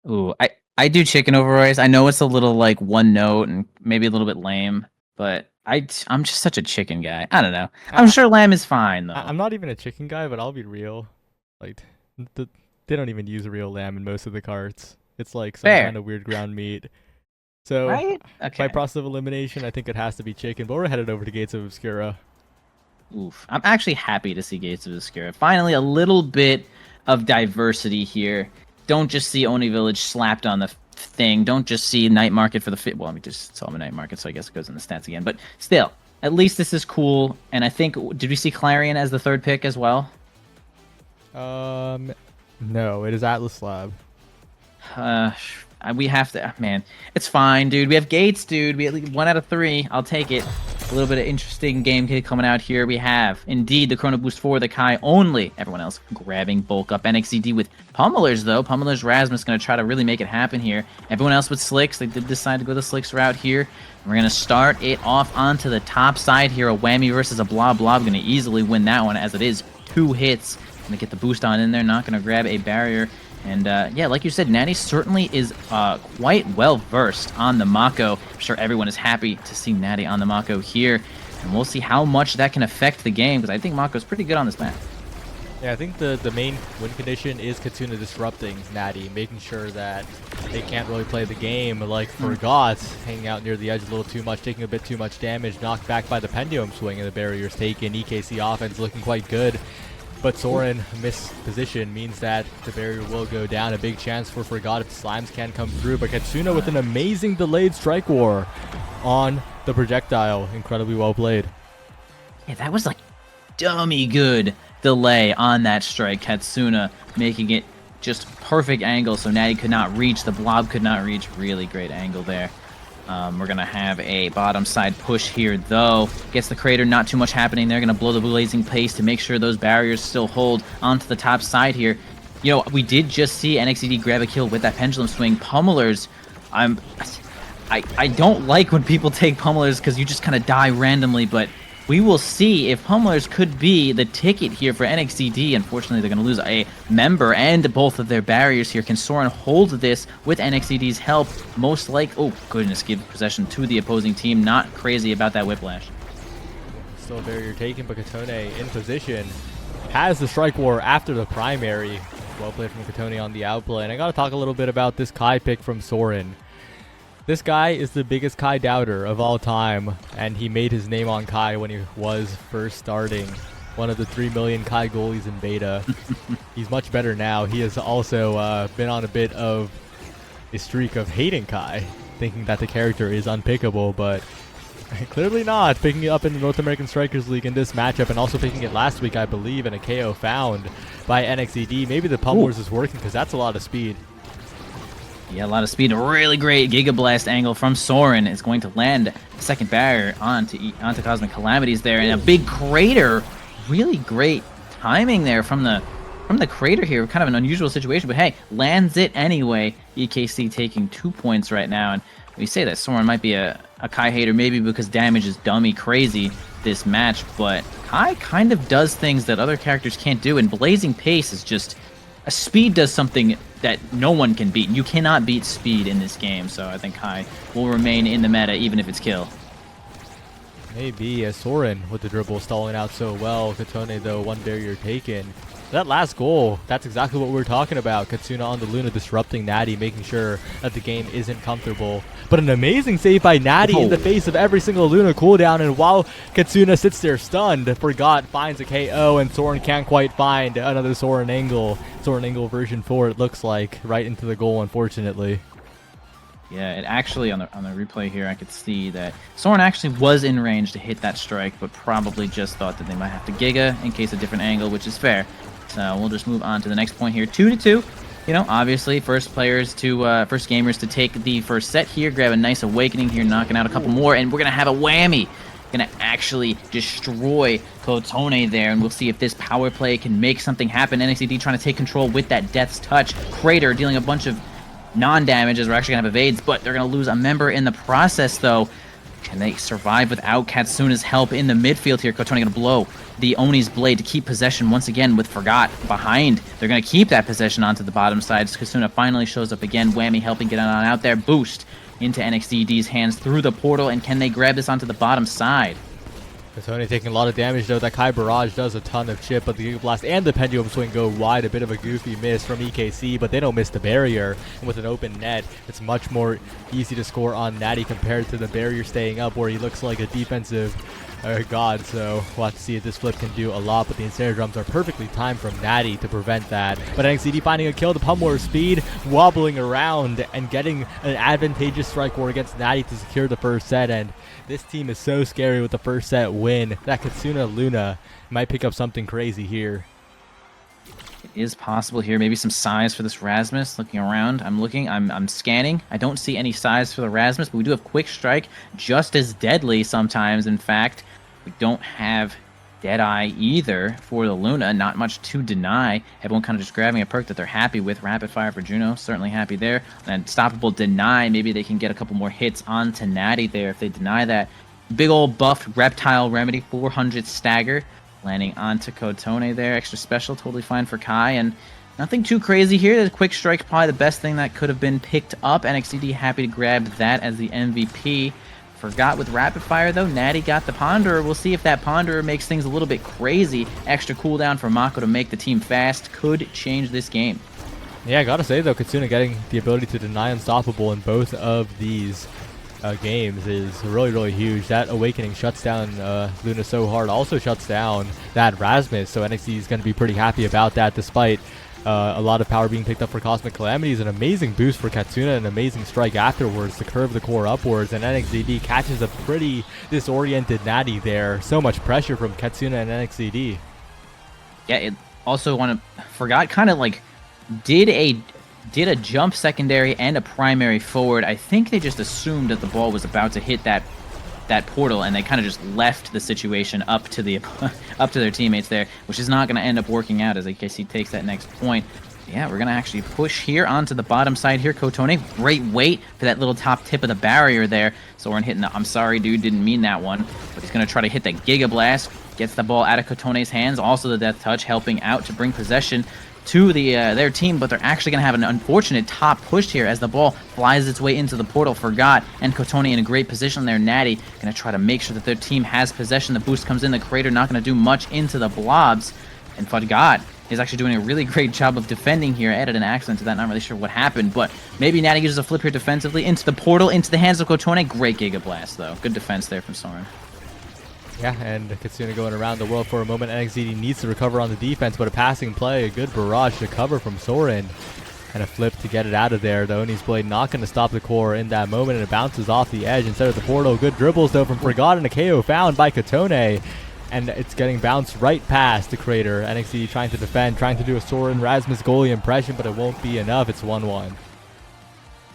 Ooh, I do chicken over rice. I know it's a little like one note and maybe a little bit lame, but I'm just such a chicken guy. I don't know. I'm I, sure lamb is fine though. I'm not even a chicken guy, but I'll be real. Like, they don't even use real lamb in most of the carts. It's like some Fair, kind of weird ground meat. So, right? by Okay. process of elimination, I think it has to be chicken. But we're headed over to Gates of Obscura. Oof. I'm actually happy to see Gates of Obscura. Finally, a little bit of diversity here. Don't just see Oni Village slapped on the thing. Don't just see Night Market for the fit. Well, let me just saw the Night Market, so I guess it goes in the stats again. But still, at least this is cool. And I think, did we see Clarion as the third pick as well? No, it is Atlas Lab. Uh, we have to, man. It's fine, dude. We have Gates, dude. We at least 1 out of 3. I'll take it. A little bit of interesting gameplay coming out here. We have indeed the Chrono Boost for the Kai only. Everyone else grabbing bulk up. NXCD with Pummelers though. Pummelers Rasmus going to try to really make it happen here. Everyone else with Slicks. They did decide to go the Slicks route here. We're going to start it off onto the top side here. A Whammy versus a Blob. Blob going to easily win that one as it is 2 hits. Going to get the boost on in there. Not going to grab a barrier. And yeah, like you said, Natty certainly is quite well versed on the Mako. I'm sure everyone is happy to see Natty on the Mako here. And we'll see how much that can affect the game, because I think Mako's pretty good on this map. Yeah, I think the main win condition is Katsuna disrupting Natty, making sure that they can't really play the game like Forgot, hanging out near the edge a little too much, taking a bit too much damage, knocked back by the Pendulum swing, and the barrier's taken. EKC offense looking quite good. But Soren missed position means that the barrier will go down. A big chance for Forgot if the slimes can come through. But Katsuna with an amazing delayed strike war on the projectile. Incredibly well played. Yeah, that was like dummy good delay on that strike. Katsuna making it just perfect angle so Natty could not reach. The Blob could not reach. Really great angle there. We're going to have a bottom side push here, though. Gets the crater, not too much happening. They're going to blow the blazing pace to make sure those barriers still hold onto the top side here. You know, we did just see NXCD grab a kill with that pendulum swing. Pummelers, I don't like when people take pummelers because you just kind of die randomly, but we will see if Pummelers could be the ticket here for NXCD. Unfortunately, they're going to lose a member and both of their barriers here. Can Soren hold this with NXCD's help? Most like, oh goodness, give possession to the opposing team. Not crazy about that whiplash. Still a barrier taken, but Katone in position. Has the strike war after the primary. Well played from Katone on the outplay. And I got to talk a little bit about this Kai pick from Soren. This guy is the biggest Kai doubter of all time, and he made his name on Kai when he was first starting. One of the 3 million Kai goalies in beta. He's much better now. He has also been on a bit of a streak of hating Kai, thinking that the character is unpickable, but clearly not. Picking it up in the North American Strikers League in this matchup, and also picking it last week, I believe, in a KO found by NXED. Maybe the Pummelers is working, because that's a lot of speed. Yeah, a lot of speed. A really great Giga Blast angle from Soren is going to land the second barrier onto Cosmic Calamities there, and a big crater. Really great timing there from the crater here. Kind of an unusual situation, but hey, lands it anyway. EKC taking 2 points right now, and we say that Soren might be a Kai hater, maybe because damage is dummy crazy this match, but Kai kind of does things that other characters can't do, and Blazing Pace is just... Speed does something that no one can beat. You cannot beat speed in this game, so I think Kai will remain in the meta even if it's kill. Maybe as Soren with the dribble stalling out so well. Kotone though, one barrier taken. That last goal, that's exactly what we were talking about. Katsuna on the Luna disrupting Natty, making sure that the game isn't comfortable. But an amazing save by Natty in the face of every single Luna cooldown. And while Katsuna sits there stunned, Forgot finds a KO and Soren can't quite find another Soren angle. Soren angle version 4 it looks like, right into the goal unfortunately. Yeah, it actually, on the replay here, I could see that Soren actually was in range to hit that strike, but probably just thought that they might have to Giga in case a different angle, which is fair. So we'll just move on to the next point here. 2-2. You know, obviously, first gamers to take the first set here, grab a nice awakening here, knocking out a couple more, and we're going to have a whammy. Going to actually destroy Kotone there, and we'll see if this power play can make something happen. NXCD trying to take control with that Death's Touch. Crater dealing a bunch of non-damage as we're actually going to have evades, but they're going to lose a member in the process, though. Can they survive without Katsuna's help in the midfield here? Kotone going to blow the Oni's blade to keep possession once again with Forgot behind. They're going to keep that possession onto the bottom side. Katsuna finally shows up again. Whammy helping get on out there. Boost into NXDD's hands through the portal, and can they grab this onto the bottom side? Kotone taking a lot of damage though. That Kai Barrage does a ton of chip, but the Giga Blast and the Pendulum Swing go wide. A bit of a goofy miss from EKC, but they don't miss the barrier. And with an open net, it's much more easy to score on Natty compared to the barrier staying up, where he looks like a defensive god. So we'll have to see if this flip can do a lot, but the Ensnare Drums are perfectly timed from Natty to prevent that. But NXCD finding a kill, the Pummler speed, wobbling around and getting an advantageous strike war against Natty to secure the first set. And this team is so scary with the first set win. That Katsuna Luna might pick up something crazy here. It is possible here. Maybe some size for this Rasmus. Looking around, I'm scanning. I don't see any size for the Rasmus, but we do have Quick Strike, just as deadly sometimes. In fact, we don't have Deadeye either for the Luna. Not much to deny. Everyone kind of just grabbing a perk that they're happy with. Rapid Fire for Juno, certainly happy there. And Stoppable Deny, maybe they can get a couple more hits onto Natty there if they deny that. Big old buffed Reptile Remedy, 400 stagger, landing onto Kotone there. Extra special, totally fine for Kai, and nothing too crazy here. The Quick Strike probably the best thing that could have been picked up. NXCD happy to grab that as the MVP. Forgot with Rapid Fire, though. Natty got the Ponderer. We'll see if that Ponderer makes things a little bit crazy. Extra cooldown for Mako to make the team fast. Could change this game. Yeah, I gotta say, though, Katsuna getting the ability to deny Unstoppable in both of these games is really, really huge. That Awakening shuts down Luna so hard. Also shuts down that Rasmus, so NXT is going to be pretty happy about that, despite a lot of power being picked up for Cosmic Calamities. An amazing boost for Katsuna, an amazing strike afterwards to curve the core upwards, and NXDD catches a pretty disoriented Natty there. So much pressure from Katsuna and NXDD. Yeah, it also Forgot kind of like did a jump secondary and a primary forward. I think they just assumed that the ball was about to hit that portal, and they kind of just left the situation up to their teammates there, which is not going to end up working out as EKC takes that next point. Yeah, we're going to actually push here onto the bottom side here. Kotone, great weight for that little top tip of the barrier there. Soren hitting the, I'm sorry, dude, didn't mean that one. But he's going to try to hit that Giga Blast. Gets the ball out of Kotone's hands. Also the Death Touch helping out to bring possession to their team, but they're actually going to have an unfortunate top push here as the ball flies its way into the portal. Forgot and Kotone in a great position there. Natty going to try to make sure that their team has possession. The boost comes in. The Crater not going to do much into the blobs, and Forgot is actually doing a really great job of defending here. Added an accident to that. Not really sure what happened, but maybe Natty uses a flip here defensively into the portal, into the hands of Kotone. Great Giga Blast, though. Good defense there from Soren. Yeah, and Katsuna going around the world for a moment. NXDD needs to recover on the defense, but a passing play, a good barrage to cover from Soren, and a flip to get it out of there. The Oni's blade not going to stop the core in that moment, and it bounces off the edge instead of the portal. Good dribbles, though, from Forgot, and a KO found by Kotone, and it's getting bounced right past the Crater. NXDD trying to defend, trying to do a Soren Rasmus goalie impression, but it won't be enough. It's 1-1.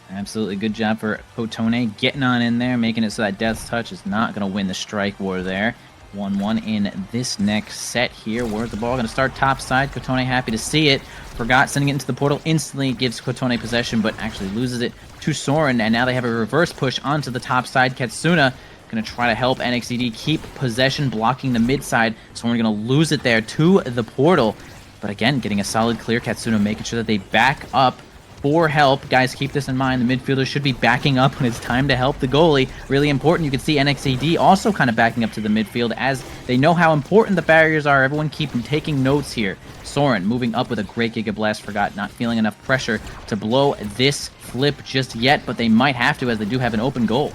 Absolutely good job for Kotone getting on in there, making it so that Death's Touch is not going to win the strike war there. 1-1 in this next set here. Where's the ball going to start top side? Kotone happy to see it. Forgot sending it into the portal. Instantly gives Kotone possession, but actually loses it to Soren. And now they have a reverse push onto the top side. Katsuna going to try to help NXDD keep possession, blocking the mid side. Soren going to lose it there to the portal. But again, getting a solid clear. Katsuna making sure that they back up for help. Guys, keep this in mind. The midfielder should be backing up when it's time to help the goalie. Really important. You can see NXAD also kind of backing up to the midfield as they know how important the barriers are. Everyone keep taking notes here. Soren moving up with a great Giga Blast. Forgot not feeling enough pressure to blow this flip just yet, but they might have to as they do have an open goal.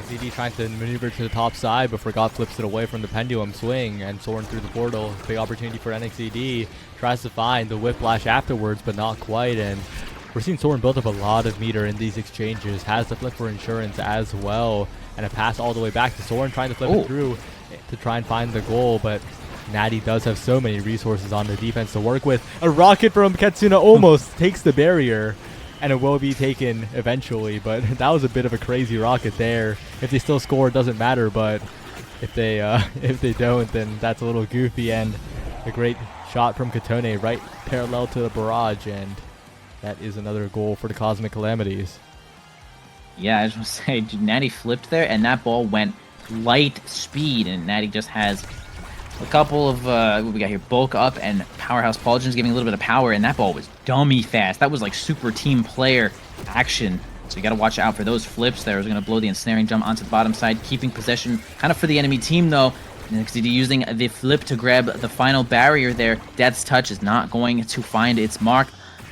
ZD trying to maneuver to the top side, but Forgot flips it away from the pendulum swing, and Soren through the portal. Big opportunity for NXED. Tries to find the whiplash afterwards, but not quite, and we're seeing Soren build up a lot of meter in these exchanges. Has the flip for insurance as well, and a pass all the way back to Soren, trying to flip it through to try and find the goal, but Natty does have so many resources on the defense to work with. A rocket from Katsuna almost takes the barrier, and it will be taken eventually, but that was a bit of a crazy rocket there. If they still score, it doesn't matter, but if they don't, then that's a little goofy. And a great shot from Kitten right parallel to the barrage, and that is another goal for the Cosmic Calamities. Yeah, I just want to say, Natty flipped there, and that ball went light speed, and Natty just has a couple of, what we got here, bulk up and powerhouse Pauldron's giving a little bit of power, and that ball was dummy fast. That was like super team player action. So you got to watch out for those flips there. It was going to blow the ensnaring jump onto the bottom side, keeping possession kind of for the enemy team though. NXT using the flip to grab the final barrier there. Death's Touch is not going to find its mark.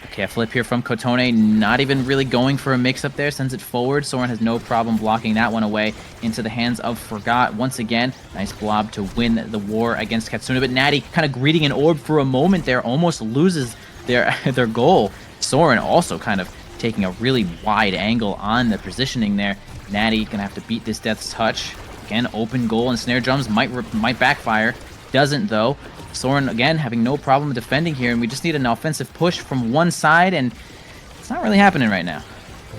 Okay, a flip here from Kotone, not even really going for a mix-up there, sends it forward. Soren has no problem blocking that one away into the hands of Forgot. Once again, nice blob to win the war against Katsuna, but Natty kind of greeting an orb for a moment there, almost loses their goal. Soren also kind of taking a really wide angle on the positioning there. Natty gonna have to beat this Death's Touch. Again, open goal and snare drums might backfire. Doesn't though. Soren, again, having no problem defending here, and we just need an offensive push from one side, and it's not really happening right now.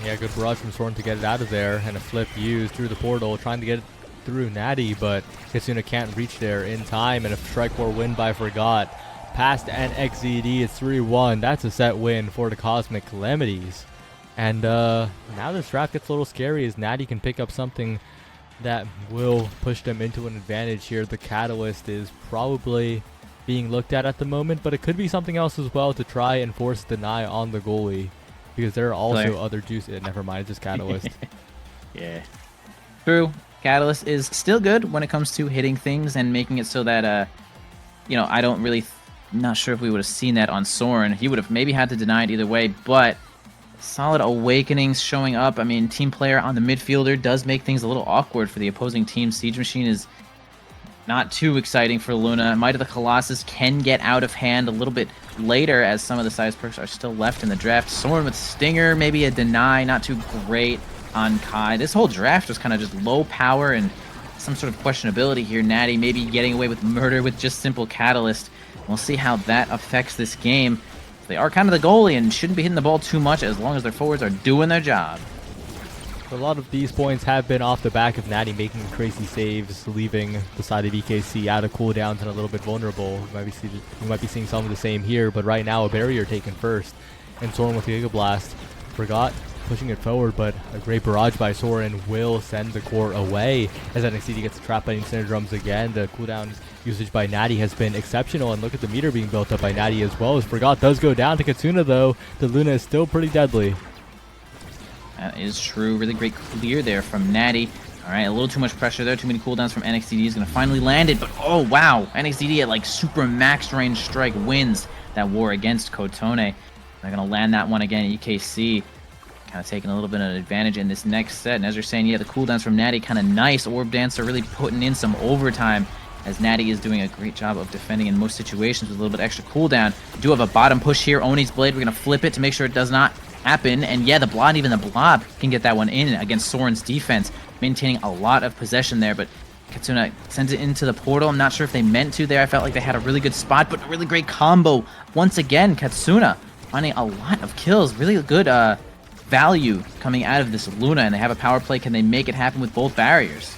Yeah, good barrage from Soren to get it out of there, and a flip used through the portal, trying to get it through Natty, but Katsuna can't reach there in time, and a strike war win by Forgot. Past NXZD, it's 3-1. That's a set win for the Cosmic Calamities. And now this draft gets a little scary as Natty can pick up something that will push them into an advantage here. The Catalyst is probably being looked at the moment, but it could be something else as well to try and force deny on the goalie, because there are also other juices. Never mind, it's just Catalyst. Yeah, true. Catalyst is still good when it comes to hitting things and making it so that you know, I don't really not sure if we would have seen that on Soren. He would have maybe had to deny it either way, but solid awakenings showing up. I mean, team player on the midfielder does make things a little awkward for the opposing team. Siege Machine is not too exciting for Luna. Might of the Colossus can get out of hand a little bit later as some of the size perks are still left in the draft. Soren with Stinger, maybe a deny, not too great on Kai. This whole draft was kind of just low power and some sort of questionability here. Natty maybe getting away with murder with just simple Catalyst. We'll see how that affects this game. They are kind of the goalie and shouldn't be hitting the ball too much as long as their forwards are doing their job. A lot of these points have been off the back of Natty making crazy saves, leaving the side of EKC out of cooldowns and a little bit vulnerable. You might be seeing some of the same here, but right now a barrier taken first. And Soren with the Giga Blast. Forgot pushing it forward, but a great barrage by Soren will send the core away as NXT gets trapped by Snare Drums again. The cooldown usage by Natty has been exceptional, and look at the meter being built up by Natty as well. As Forgot does go down to Katsuna though, the Luna is still pretty deadly. That is true. Really great clear there from Natty. All right, a little too much pressure there. Too many cooldowns from NXTD. Is going to finally land it, but oh wow. NXTD at like super max range strike wins that war against Kotone. They're going to land that one again. EKC kind of taking a little bit of an advantage in this next set. And as you're saying, yeah, the cooldowns from Natty kind of nice. Orb Dancer really putting in some overtime as Natty is doing a great job of defending in most situations with a little bit extra cooldown. We do have a bottom push here. Oni's Blade, we're going to flip it to make sure it does not happen. And yeah, even the blob can get that one in against Soren's defense, maintaining a lot of possession there. But Katsuna sends it into the portal. I'm not sure if they meant to there. I felt like they had a really good spot, but a really great combo. Once again, Katsuna finding a lot of kills. Really good value coming out of this Luna, and they have a power play. Can they make it happen with both barriers?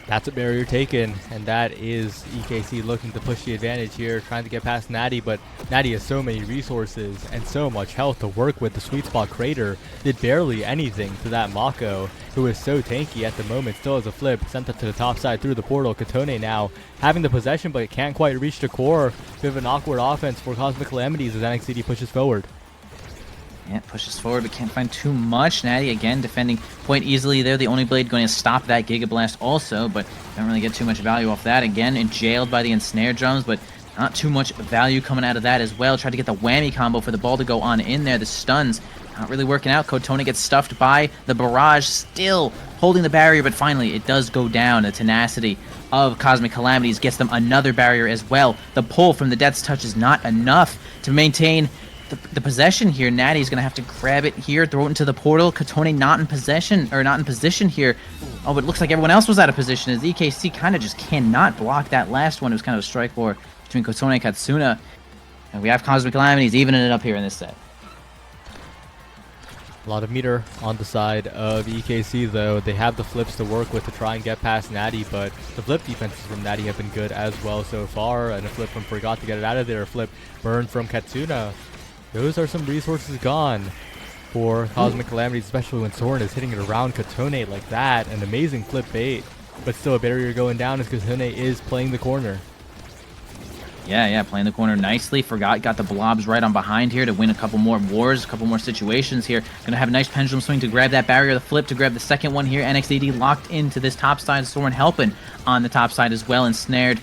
That's a barrier taken, and that is EKC looking to push the advantage here, trying to get past Natty, but Natty has so many resources and so much health to work with. The sweet spot Crater did barely anything to that Mako, who is so tanky at the moment. Still has a flip, sent it to the top side through the portal. Kotone now having the possession, but can't quite reach the core. Bit of an awkward offense for Cosmic Calamities as NXT pushes forward. Yeah, pushes forward, but can't find too much. Natty, again, defending quite easily there. The only blade going to stop that Giga Blast also, but don't really get too much value off that. Again, and jailed by the ensnare drums, but not too much value coming out of that as well. Tried to get the whammy combo for the ball to go on in there. The stuns not really working out. Kotone gets stuffed by the barrage, still holding the barrier, but finally it does go down. The tenacity of Cosmic Calamities gets them another barrier as well. The pull from the Death's Touch is not enough to maintain the possession here. Natty's gonna have to grab it here, throw it into the portal. Kotone not in position here. Oh, but it looks like everyone else was out of position as EKC kind of just cannot block that last one. It was kind of a strike war between Kotone and Katsuna. And we have Cosmic Calamities evening it up here in this set. A lot of meter on the side of EKC, though. They have the flips to work with to try and get past Natty, but the flip defenses from Natty have been good as well so far. And a flip from Forgot to get it out of there. A flip burn from Katsuna. Those are some resources gone for Cosmic Calamities, especially when Soren is hitting it around Kotone like that. An amazing flip bait, but still a barrier going down as Kotone is playing the corner. Yeah, playing the corner nicely. Forgot got the blobs right on behind here to win a couple more wars, a couple more situations here. Gonna have a nice pendulum swing to grab that barrier, the flip to grab the second one here. NXDD locked into this top side. Soren helping on the top side as well, ensnared.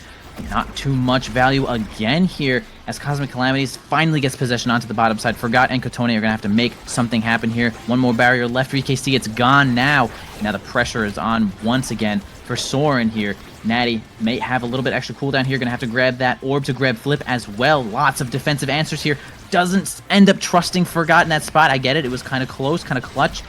Not too much value again here as Cosmic Calamities finally gets possession onto the bottom side. Forgot and Kotone are going to have to make something happen here. One more barrier left for EKC. It's gone now. Now the pressure is on once again for Soren here. Natty may have a little bit extra cooldown here. Going to have to grab that orb to grab flip as well. Lots of defensive answers here. Doesn't end up trusting Forgot in that spot. I get it. It was kind of close, kind of clutch.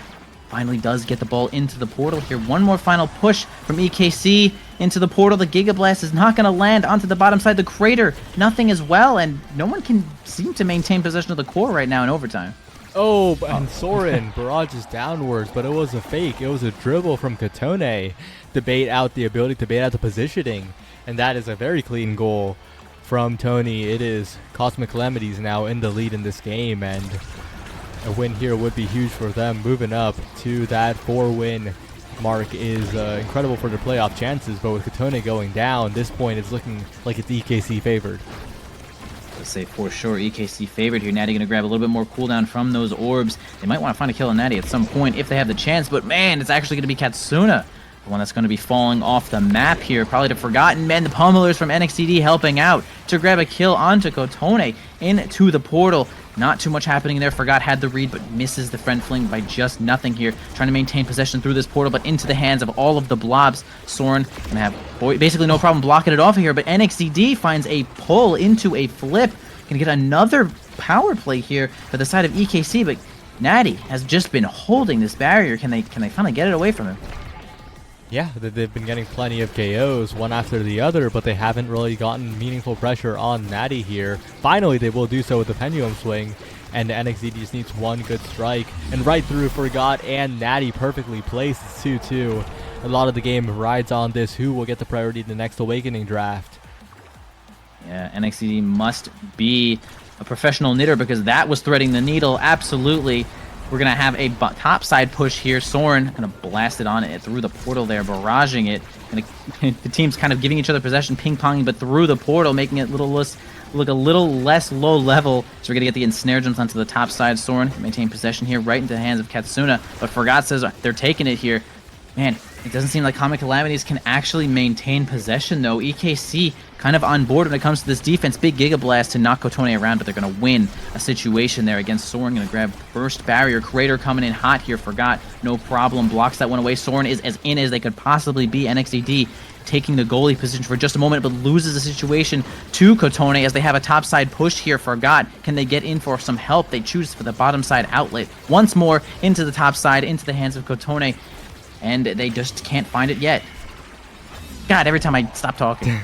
Finally does get the ball into the portal here. One more final push from EKC into the portal. The Giga Blast is not going to land onto the bottom side. The crater, nothing as well, and no one can seem to maintain possession of the core right now in overtime. Oh, and Soren barrages downwards, but it was a fake. It was a dribble from Kotone to bait out the ability to bait out the positioning, and that is a very clean goal from Tony. It is Cosmic Calamities now in the lead in this game, and a win here would be huge for them. Moving up to that 4-win mark is incredible for their playoff chances, but with Kotone going down, this point is looking like it's EKC favored. Let's say for sure EKC favored here. Natty going to grab a little bit more cooldown from those orbs. They might want to find a kill on Natty at some point if they have the chance, but man, it's actually going to be Katsuna, the one that's going to be falling off the map here. Probably the Forgotten Men, the Pummelers from NXDD helping out to grab a kill onto Kotone into the portal. Not too much happening there. Forgot had the read, but misses the friend fling by just nothing here. Trying to maintain possession through this portal, but into the hands of all of the blobs. Soren gonna have basically no problem blocking it off of here, but NXDD finds a pull into a flip. Gonna get another power play here for the side of EKC, but Natty has just been holding this barrier. Can they finally get it away from him? Yeah, they've been getting plenty of KOs one after the other, but they haven't really gotten meaningful pressure on Natty here. Finally, they will do so with the pendulum swing, and NXDD just needs one good strike. And right through Forgot and Natty perfectly placed. It's 2-2. A lot of the game rides on this. Who will get the priority in the next Awakening draft? Yeah, NXDD must be a professional knitter because that was threading the needle. Absolutely. We're going to have a top side push here. Soren going to blast it on it through the portal there, barraging it. And the team's kind of giving each other possession, ping-ponging, but through the portal, making it look a little less low level. So we're going to get the ensnare jumps onto the top side. Soren maintain possession here right into the hands of Katsuna. But Forgot says they're taking it here. Man, it doesn't seem like Cosmic Calamities can actually maintain possession, though. EKC kind of on board when it comes to this defense. Big Giga Blast to knock Kotone around, but they're going to win a situation there against Soren. Going to grab first barrier. Crater coming in hot here. Forgot, no problem. Blocks that one away. Soren is as in as they could possibly be. NXDD taking the goalie position for just a moment, but loses the situation to Kotone as they have a topside push here. Forgot, can they get in for some help? They choose for the bottom side outlet. Once more into the top side, into the hands of Kotone. And they just can't find it yet. God, every time I stop talking.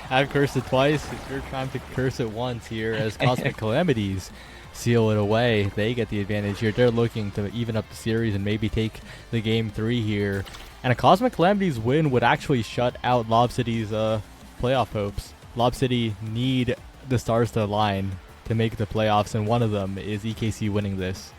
I've cursed it twice. You're trying to curse it once here as Cosmic Calamities seal it away. They get the advantage here. They're looking to even up the series and maybe take the game 3 here. And a Cosmic Calamities win would actually shut out Lob City's playoff hopes. Lob City need the stars to align to make the playoffs, and one of them is EKC winning this.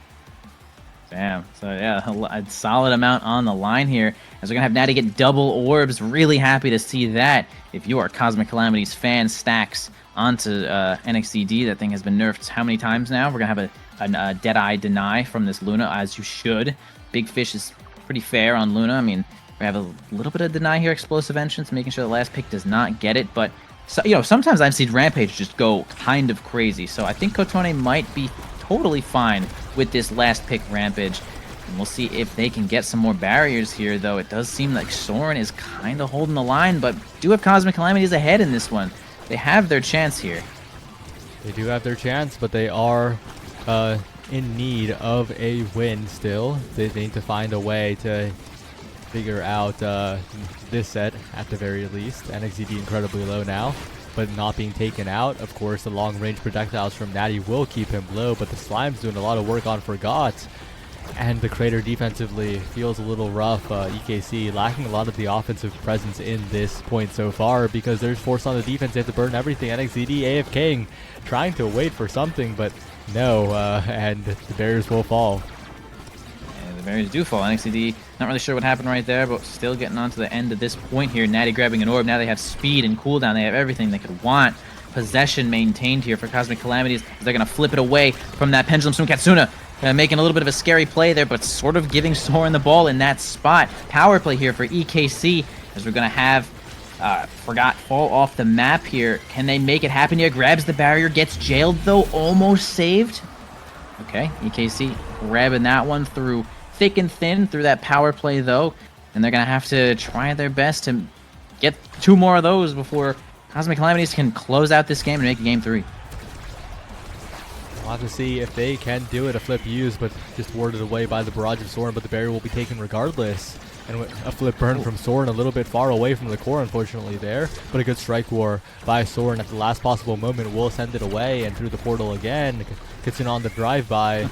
Damn. So yeah, a solid amount on the line here as we're gonna have Natty get double orbs. Really happy to see that. If you are a Cosmic Calamities fan, stacks onto NXDD. That thing has been nerfed how many times now? We're gonna have a Deadeye deny from this Luna, as you should. Big Fish is pretty fair on Luna. I mean, we have a little bit of deny here, explosive entrance, making sure the last pick does not get it. But, so, you know, sometimes I've seen Rampage just go kind of crazy. So I think Kotone might be totally fine with this last pick Rampage. And we'll see if they can get some more barriers here, though. It does seem like Soren is kind of holding the line, but do have Cosmic Calamities ahead in this one. They have their chance here. They do have their chance, but they are in need of a win still. They need to find a way to figure out this set at the very least. NXDD incredibly low now, but not being taken out. Of course, the long-range projectiles from Natty will keep him low, but the Slime's doing a lot of work on Forgot. And the Crater defensively feels a little rough. EKC lacking a lot of the offensive presence in this point so far because there's force on the defense. They have to burn everything. NXDD AFKing, trying to wait for something, but no, and the barriers will fall. And the barriers do fall. NXDD, not really sure what happened right there, but still getting on to the end of this point here. Natty grabbing an orb. Now they have speed and cooldown. They have everything they could want. Possession maintained here for Cosmic Calamities. They're going to flip it away from that Pendulum Swim. Katsuna making a little bit of a scary play there, but sort of giving Soren the ball in that spot. Power play here for EKC, as we're going to have Forgot fall off the map here. Can they make it happen here? Grabs the barrier, gets jailed though, almost saved. Okay, EKC grabbing that one through thick and thin through that power play though, and they're going to have to try their best to get 2 more of those before Cosmic Calamities can close out this game and make it game 3. We'll have to see if they can do it. A flip used, but just warded away by the barrage of Soren, but the barrier will be taken regardless. And a flip burn from Soren a little bit far away from the core, unfortunately, there. But a good strike war by Soren at the last possible moment will send it away and through the portal again. Kitten on the drive-by.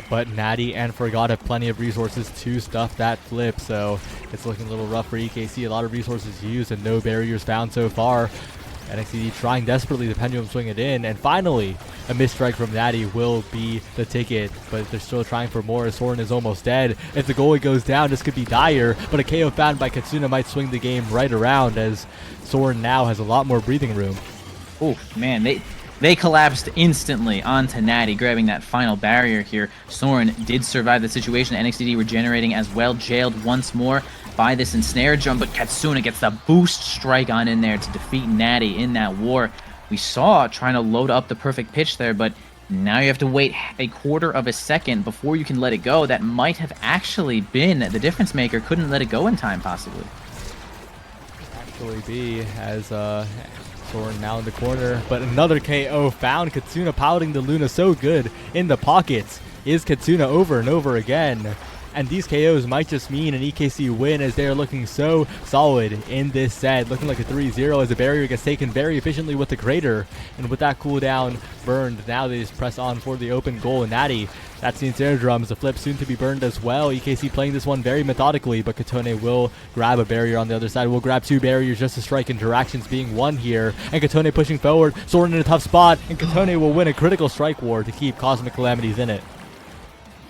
But Natty and Forgot have plenty of resources to stuff that flip, so it's looking a little rough for EKC. A lot of resources used and no barriers found so far. NXDD trying desperately to pendulum swing it in, and finally a missed strike from Natty will be the ticket, but they're still trying for more as Soren is almost dead. If the goalie goes down, this could be dire, but a KO found by Katsuna might swing the game right around as Soren now has a lot more breathing room. Oh man, they collapsed instantly onto Natty, grabbing that final barrier here. Soren did survive the situation. NXDD regenerating as well, jailed once more by this ensnare jump, but Katsuna gets the boost strike on in there to defeat Natty in that war. We saw trying to load up the perfect pitch there, but now you have to wait a quarter of a second before you can let it go. That might have actually been the difference maker. Couldn't let it go in time, possibly. Actually be, as Soren now in the corner, but another KO found. Katsuna piloting the Luna so good in the pockets. Is Katsuna over and over again. And these KOs might just mean an EKC win as they are looking so solid in this set. Looking like a 3-0 as the barrier gets taken very efficiently with the Crater. And with that cooldown burned, now they just press on for the open goal. And Natty, that's the ensnare drums. The flip soon to be burned as well. EKC playing this one very methodically, but Kotone will grab a barrier on the other side. We'll grab 2 barriers just to strike interactions being won here. And Kotone pushing forward. Soren in a tough spot. And Kotone will win a critical strike war to keep Cosmic Calamities in it.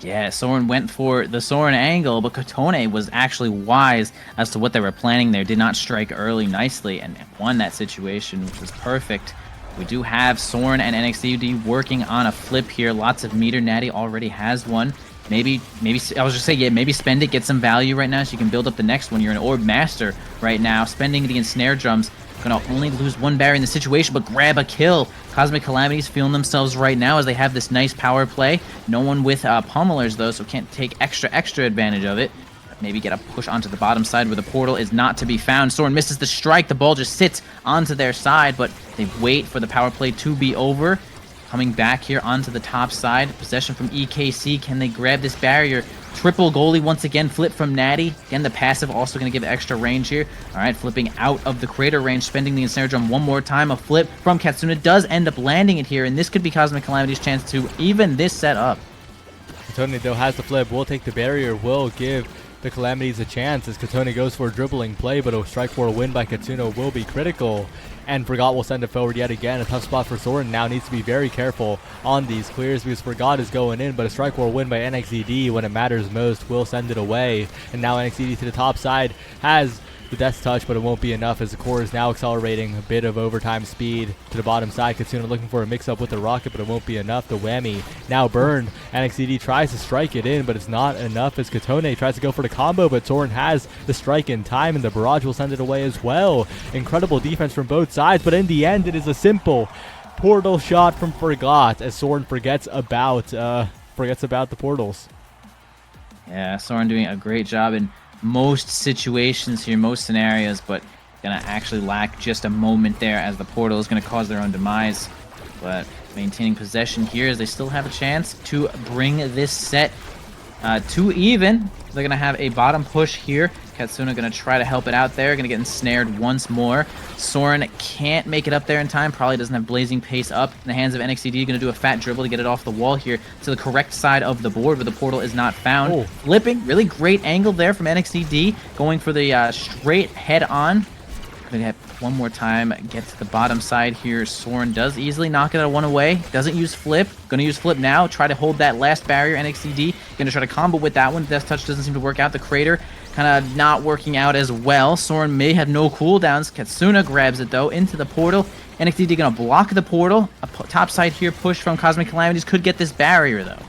Yeah, Soren went for the Soren angle, but Kotone was actually wise as to what they were planning there. Did not strike early nicely and won that situation, which was perfect. We do have Soren and NXDD working on a flip here. Lots of meter. Natty already has one. Maybe I was just saying, yeah, maybe spend it, get some value right now so you can build up the next one. You're an Orb Master right now. Spending the ensnare drums. Gonna only lose 1 barrier in the situation, but grab a kill. Cosmic Calamities feeling themselves right now as they have this nice power play. No one with pummelers though, so can't take extra advantage of it. Maybe get a push onto the bottom side where the portal is not to be found. Soren misses the strike. The ball just sits onto their side, but they wait for the power play to be over. Coming back here onto the top side. Possession from EKC. Can they grab this barrier? Triple goalie once again. Flip from Natty. Again, the passive also going to give extra range here. All right, flipping out of the Crater range. Spending the ensnare drum one more time. A flip from Katsuna does end up landing it here, and this could be Cosmic Calamity's chance to even this set up. Kotone though has the flip. Will take the barrier. Will give the Calamities a chance as Kotone goes for a dribbling play, but a strike for a win by Katsuna will be critical. And Forgot will send it forward yet again. A tough spot for Soren now. Needs to be very careful on these clears because Forgot is going in, but a strike war win by NXDD when it matters most will send it away. And now NXDD to the top side has the death touch, but it won't be enough as the core is now accelerating a bit of overtime speed to the bottom side. Katsuna looking for a mix-up with the rocket, but it won't be enough. The whammy now burned. NXCD tries to strike it in, but it's not enough as Kitten tries to go for the combo, but Soren has the strike in time, and the barrage will send it away as well. Incredible defense from both sides, but in the end, it is a simple portal shot from Forgot as Soren forgets about the portals. Yeah, Soren doing a great job in most situations here, most scenarios, but gonna actually lack just a moment there as the portal is gonna cause their own demise. But maintaining possession here as they still have a chance to bring this set to even. They're gonna have a bottom push here. Katsuna gonna try to help it out there. Gonna get ensnared once more. Soren can't make it up there in time. Probably doesn't have blazing pace up in the hands of NXCD. Gonna do a fat dribble to get it off the wall here to the correct side of the board, but the portal is not found. Oh. Flipping, really great angle there from NXCD. Going for the straight head on. Gonna get one more time, get to the bottom side here. Soren does easily knock it out one away. Doesn't use flip. Gonna use flip now. Try to hold that last barrier. NXCD gonna try to combo with that one. Death touch doesn't seem to work out. The crater kind of not working out as well. Soren may have no cooldowns. Katsuna grabs it though into the portal. NXCD gonna block the portal. A top side here push from Cosmic Calamities could get this barrier though.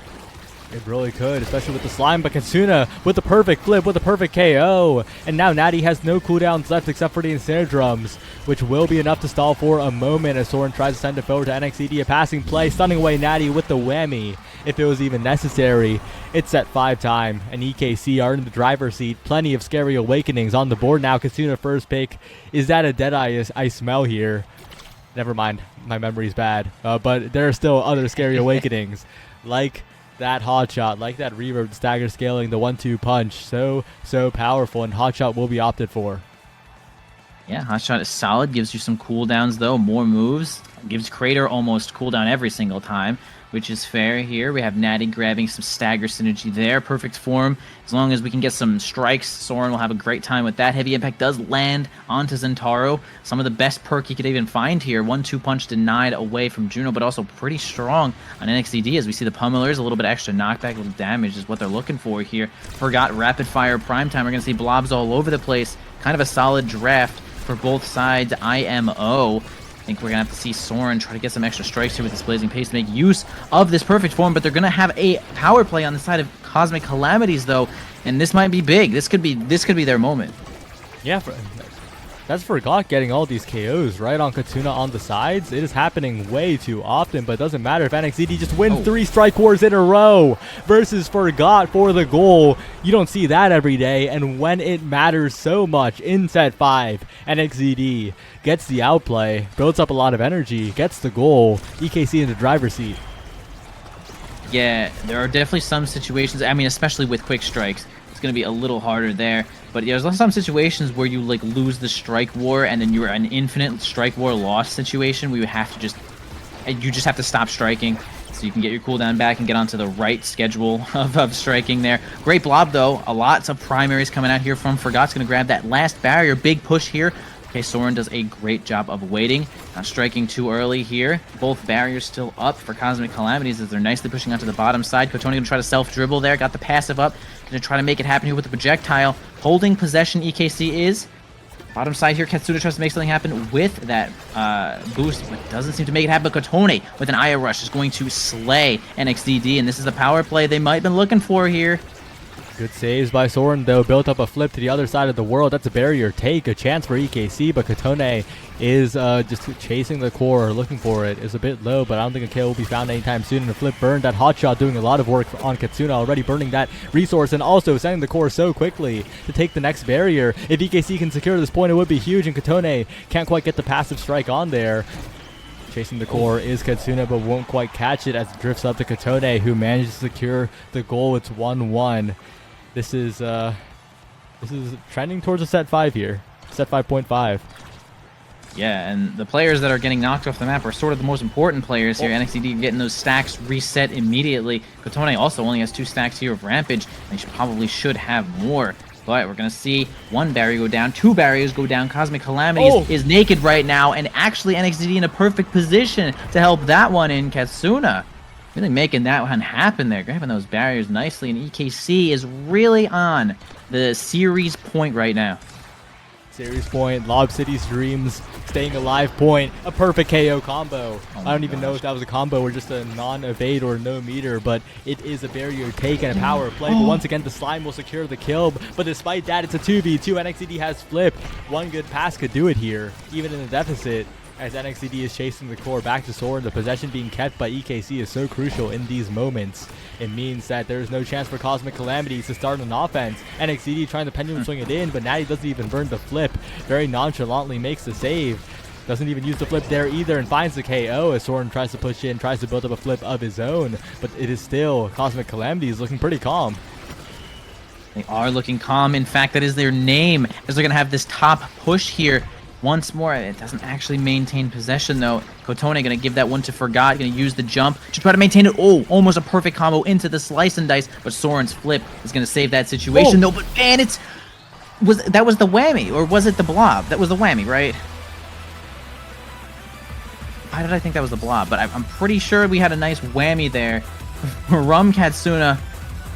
It really could, especially with the slime, but Katsuna with the perfect flip, with the perfect KO. And now Natty has no cooldowns left except for the Ensnare Drums, which will be enough to stall for a moment as Soren tries to send it forward to NXCD. A passing play, stunning away Natty with the whammy, if it was even necessary. It's at 5 time, and EKC are in the driver's seat. Plenty of scary awakenings on the board now. Katsuna first pick. Is that a Deadeye I smell here? Never mind, my memory's bad. But there are still other scary awakenings, like that hotshot, like that reverb, stagger scaling, the 1-2 punch, so powerful, and hotshot will be opted for. Yeah, hotshot is solid, gives you some cooldowns though, more moves, gives Crater almost cooldown every single time, which is fair here. We have Natty grabbing some stagger synergy there, perfect form. As long as we can get some strikes, Soren will have a great time with that. Heavy impact does land onto Zentaro. Some of the best perk he could even find here. 1-2 punch denied away from Juno, but also pretty strong on NXDD as we see the pummelers. A little bit extra knockback, a little damage is what they're looking for here. Forgot rapid fire prime time. We're going to see blobs all over the place. Kind of a solid draft for both sides. IMO. I think we're going to have to see Soren try to get some extra strikes here with his blazing pace to make use of this perfect form, but they're going to have a power play on the side of Cosmic Calamities though, and this might be big. This could be their moment. Yeah, that's Forgot getting all these KOs right on Katsuna on the sides. It is happening way too often, but it doesn't matter if NXCD just wins 3 strike wars in a row versus Forgot for the goal. You don't see that every day, and when it matters so much in set 5, NXCD gets the outplay, builds up a lot of energy, gets the goal, EKC in the driver's seat. Yeah, there are definitely some situations, I mean, especially with quick strikes, it's going to be a little harder there. But there's some situations where you like lose the strike war and then you're an infinite strike war loss situation where you have to you just have to stop striking so you can get your cooldown back and get onto the right schedule of striking there. Great blob though, lots of primaries coming out here from Forgot's going to grab that last barrier, big push here. Okay, Soren does a great job of waiting, not striking too early here. Both barriers still up for Cosmic Calamities as they're nicely pushing onto the bottom side. Kotoni going to try to self-dribble there, got the passive up. Going to try to make it happen here with the projectile. Holding possession, EKC is. Bottom side here, Katsuna tries to make something happen with that boost, but doesn't seem to make it happen. But Kotoni with an Aya Rush is going to slay NXDD, and this is the power play they might have been looking for here. Good saves by Soren, though. Built up a flip to the other side of the world. That's a barrier take. A chance for EKC, but Kotone is just chasing the core, looking for it. It's a bit low, but I don't think a kill will be found anytime soon. And the flip burned. That hotshot doing a lot of work on Katsuna, already burning that resource and also sending the core so quickly to take the next barrier. If EKC can secure this point, it would be huge, and Kotone can't quite get the passive strike on there. Chasing the core is Katsuna, but won't quite catch it as it drifts up to Kotone, who manages to secure the goal. It's 1-1. This is trending towards a set 5 here. Set 5.5. Yeah, and the players that are getting knocked off the map are sort of the most important players here. NXDD getting those stacks reset immediately. Kotone also only has 2 stacks here of Rampage, and he probably should have more. But we're going to see 1 barrier go down, 2 barriers go down. Cosmic Calamities is naked right now, and actually NXDD in a perfect position to help that one in. Katsuna really making that one happen there, grabbing those barriers nicely, and EKC is really on the series point right now. Series point, Lob City's dreams, staying alive point, a perfect KO combo. I don't even know if that was a combo or just a non-evade or no meter, but it is a barrier take and a power play. But once again, the slime will secure the kill. But despite that, it's a 2v2. NXCD has flip. One good pass could do it here, even in the deficit. As NXCD is chasing the core back to Soren, the possession being kept by EKC is so crucial in these moments. It means that there is no chance for Cosmic Calamities to start an offense. NXCD trying to pendulum swing it in, but Natty doesn't even burn the flip. Very nonchalantly makes the save. Doesn't even use the flip there either and finds the KO as Soren tries to push in, tries to build up a flip of his own. But it is still Cosmic Calamities looking pretty calm. They are looking calm. In fact, that is their name, as they're going to have this top push here. Once more, it doesn't actually maintain possession, though. Kotone going to give that one to Forgot, going to use the jump to try to maintain it. Oh, almost a perfect combo into the slice and dice, but Soren's flip is going to save that situation, though. But man, that was the whammy, or was it the blob? That was the whammy, right? Why did I think that was the blob? But I'm pretty sure we had a nice whammy there from Katsuna,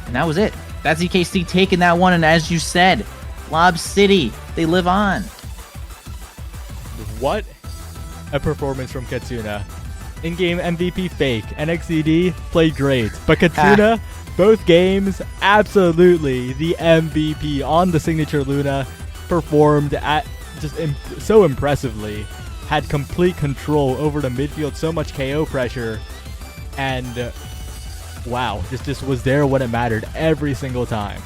and that was it. That's EKC taking that one, and as you said, Lob City, they live on. What a performance from Katsuna. In-game MVP fake. NXCD played great. But Katsuna, both games, absolutely the MVP on the signature Luna. Performed at just so impressively. Had complete control over the midfield. So much KO pressure. And wow, just was there when it mattered every single time.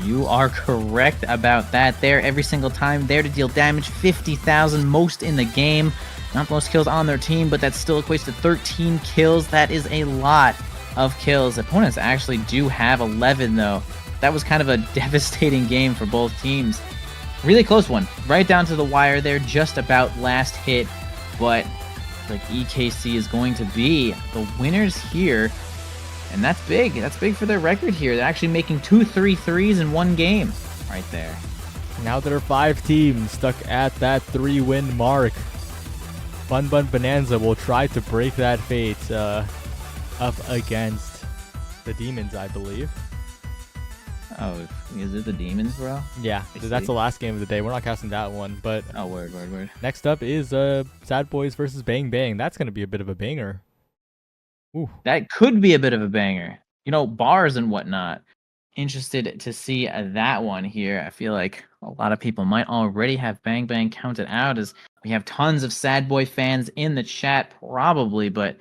You are correct about that there. Every single time there to deal damage. 50,000, most in the game. Not most kills on their team, but that still equates to 13 kills. That is a lot of kills. Opponents actually do have 11, though. That was kind of a devastating game for both teams. Really close one. Right down to the wire there. Just about last hit. But like EKC is going to be the winners here. And that's big. That's big for their record here. They're actually making 2 3-3s in one game right there. Now there are 5 teams stuck at that 3-win mark. Bun Bun Bonanza will try to break that fate up against the Demons, I believe. Oh, is it the Demons, bro? Yeah, that's the last game of the day. We're not casting that one, but oh, word. Next up is Sad Boys versus Bang Bang. That's going to be a bit of a banger. Ooh. That could be a bit of a banger. You know, bars and whatnot. Interested to see that one here. I feel like a lot of people might already have Bang Bang counted out, as we have tons of Sad Boy fans in the chat, probably, but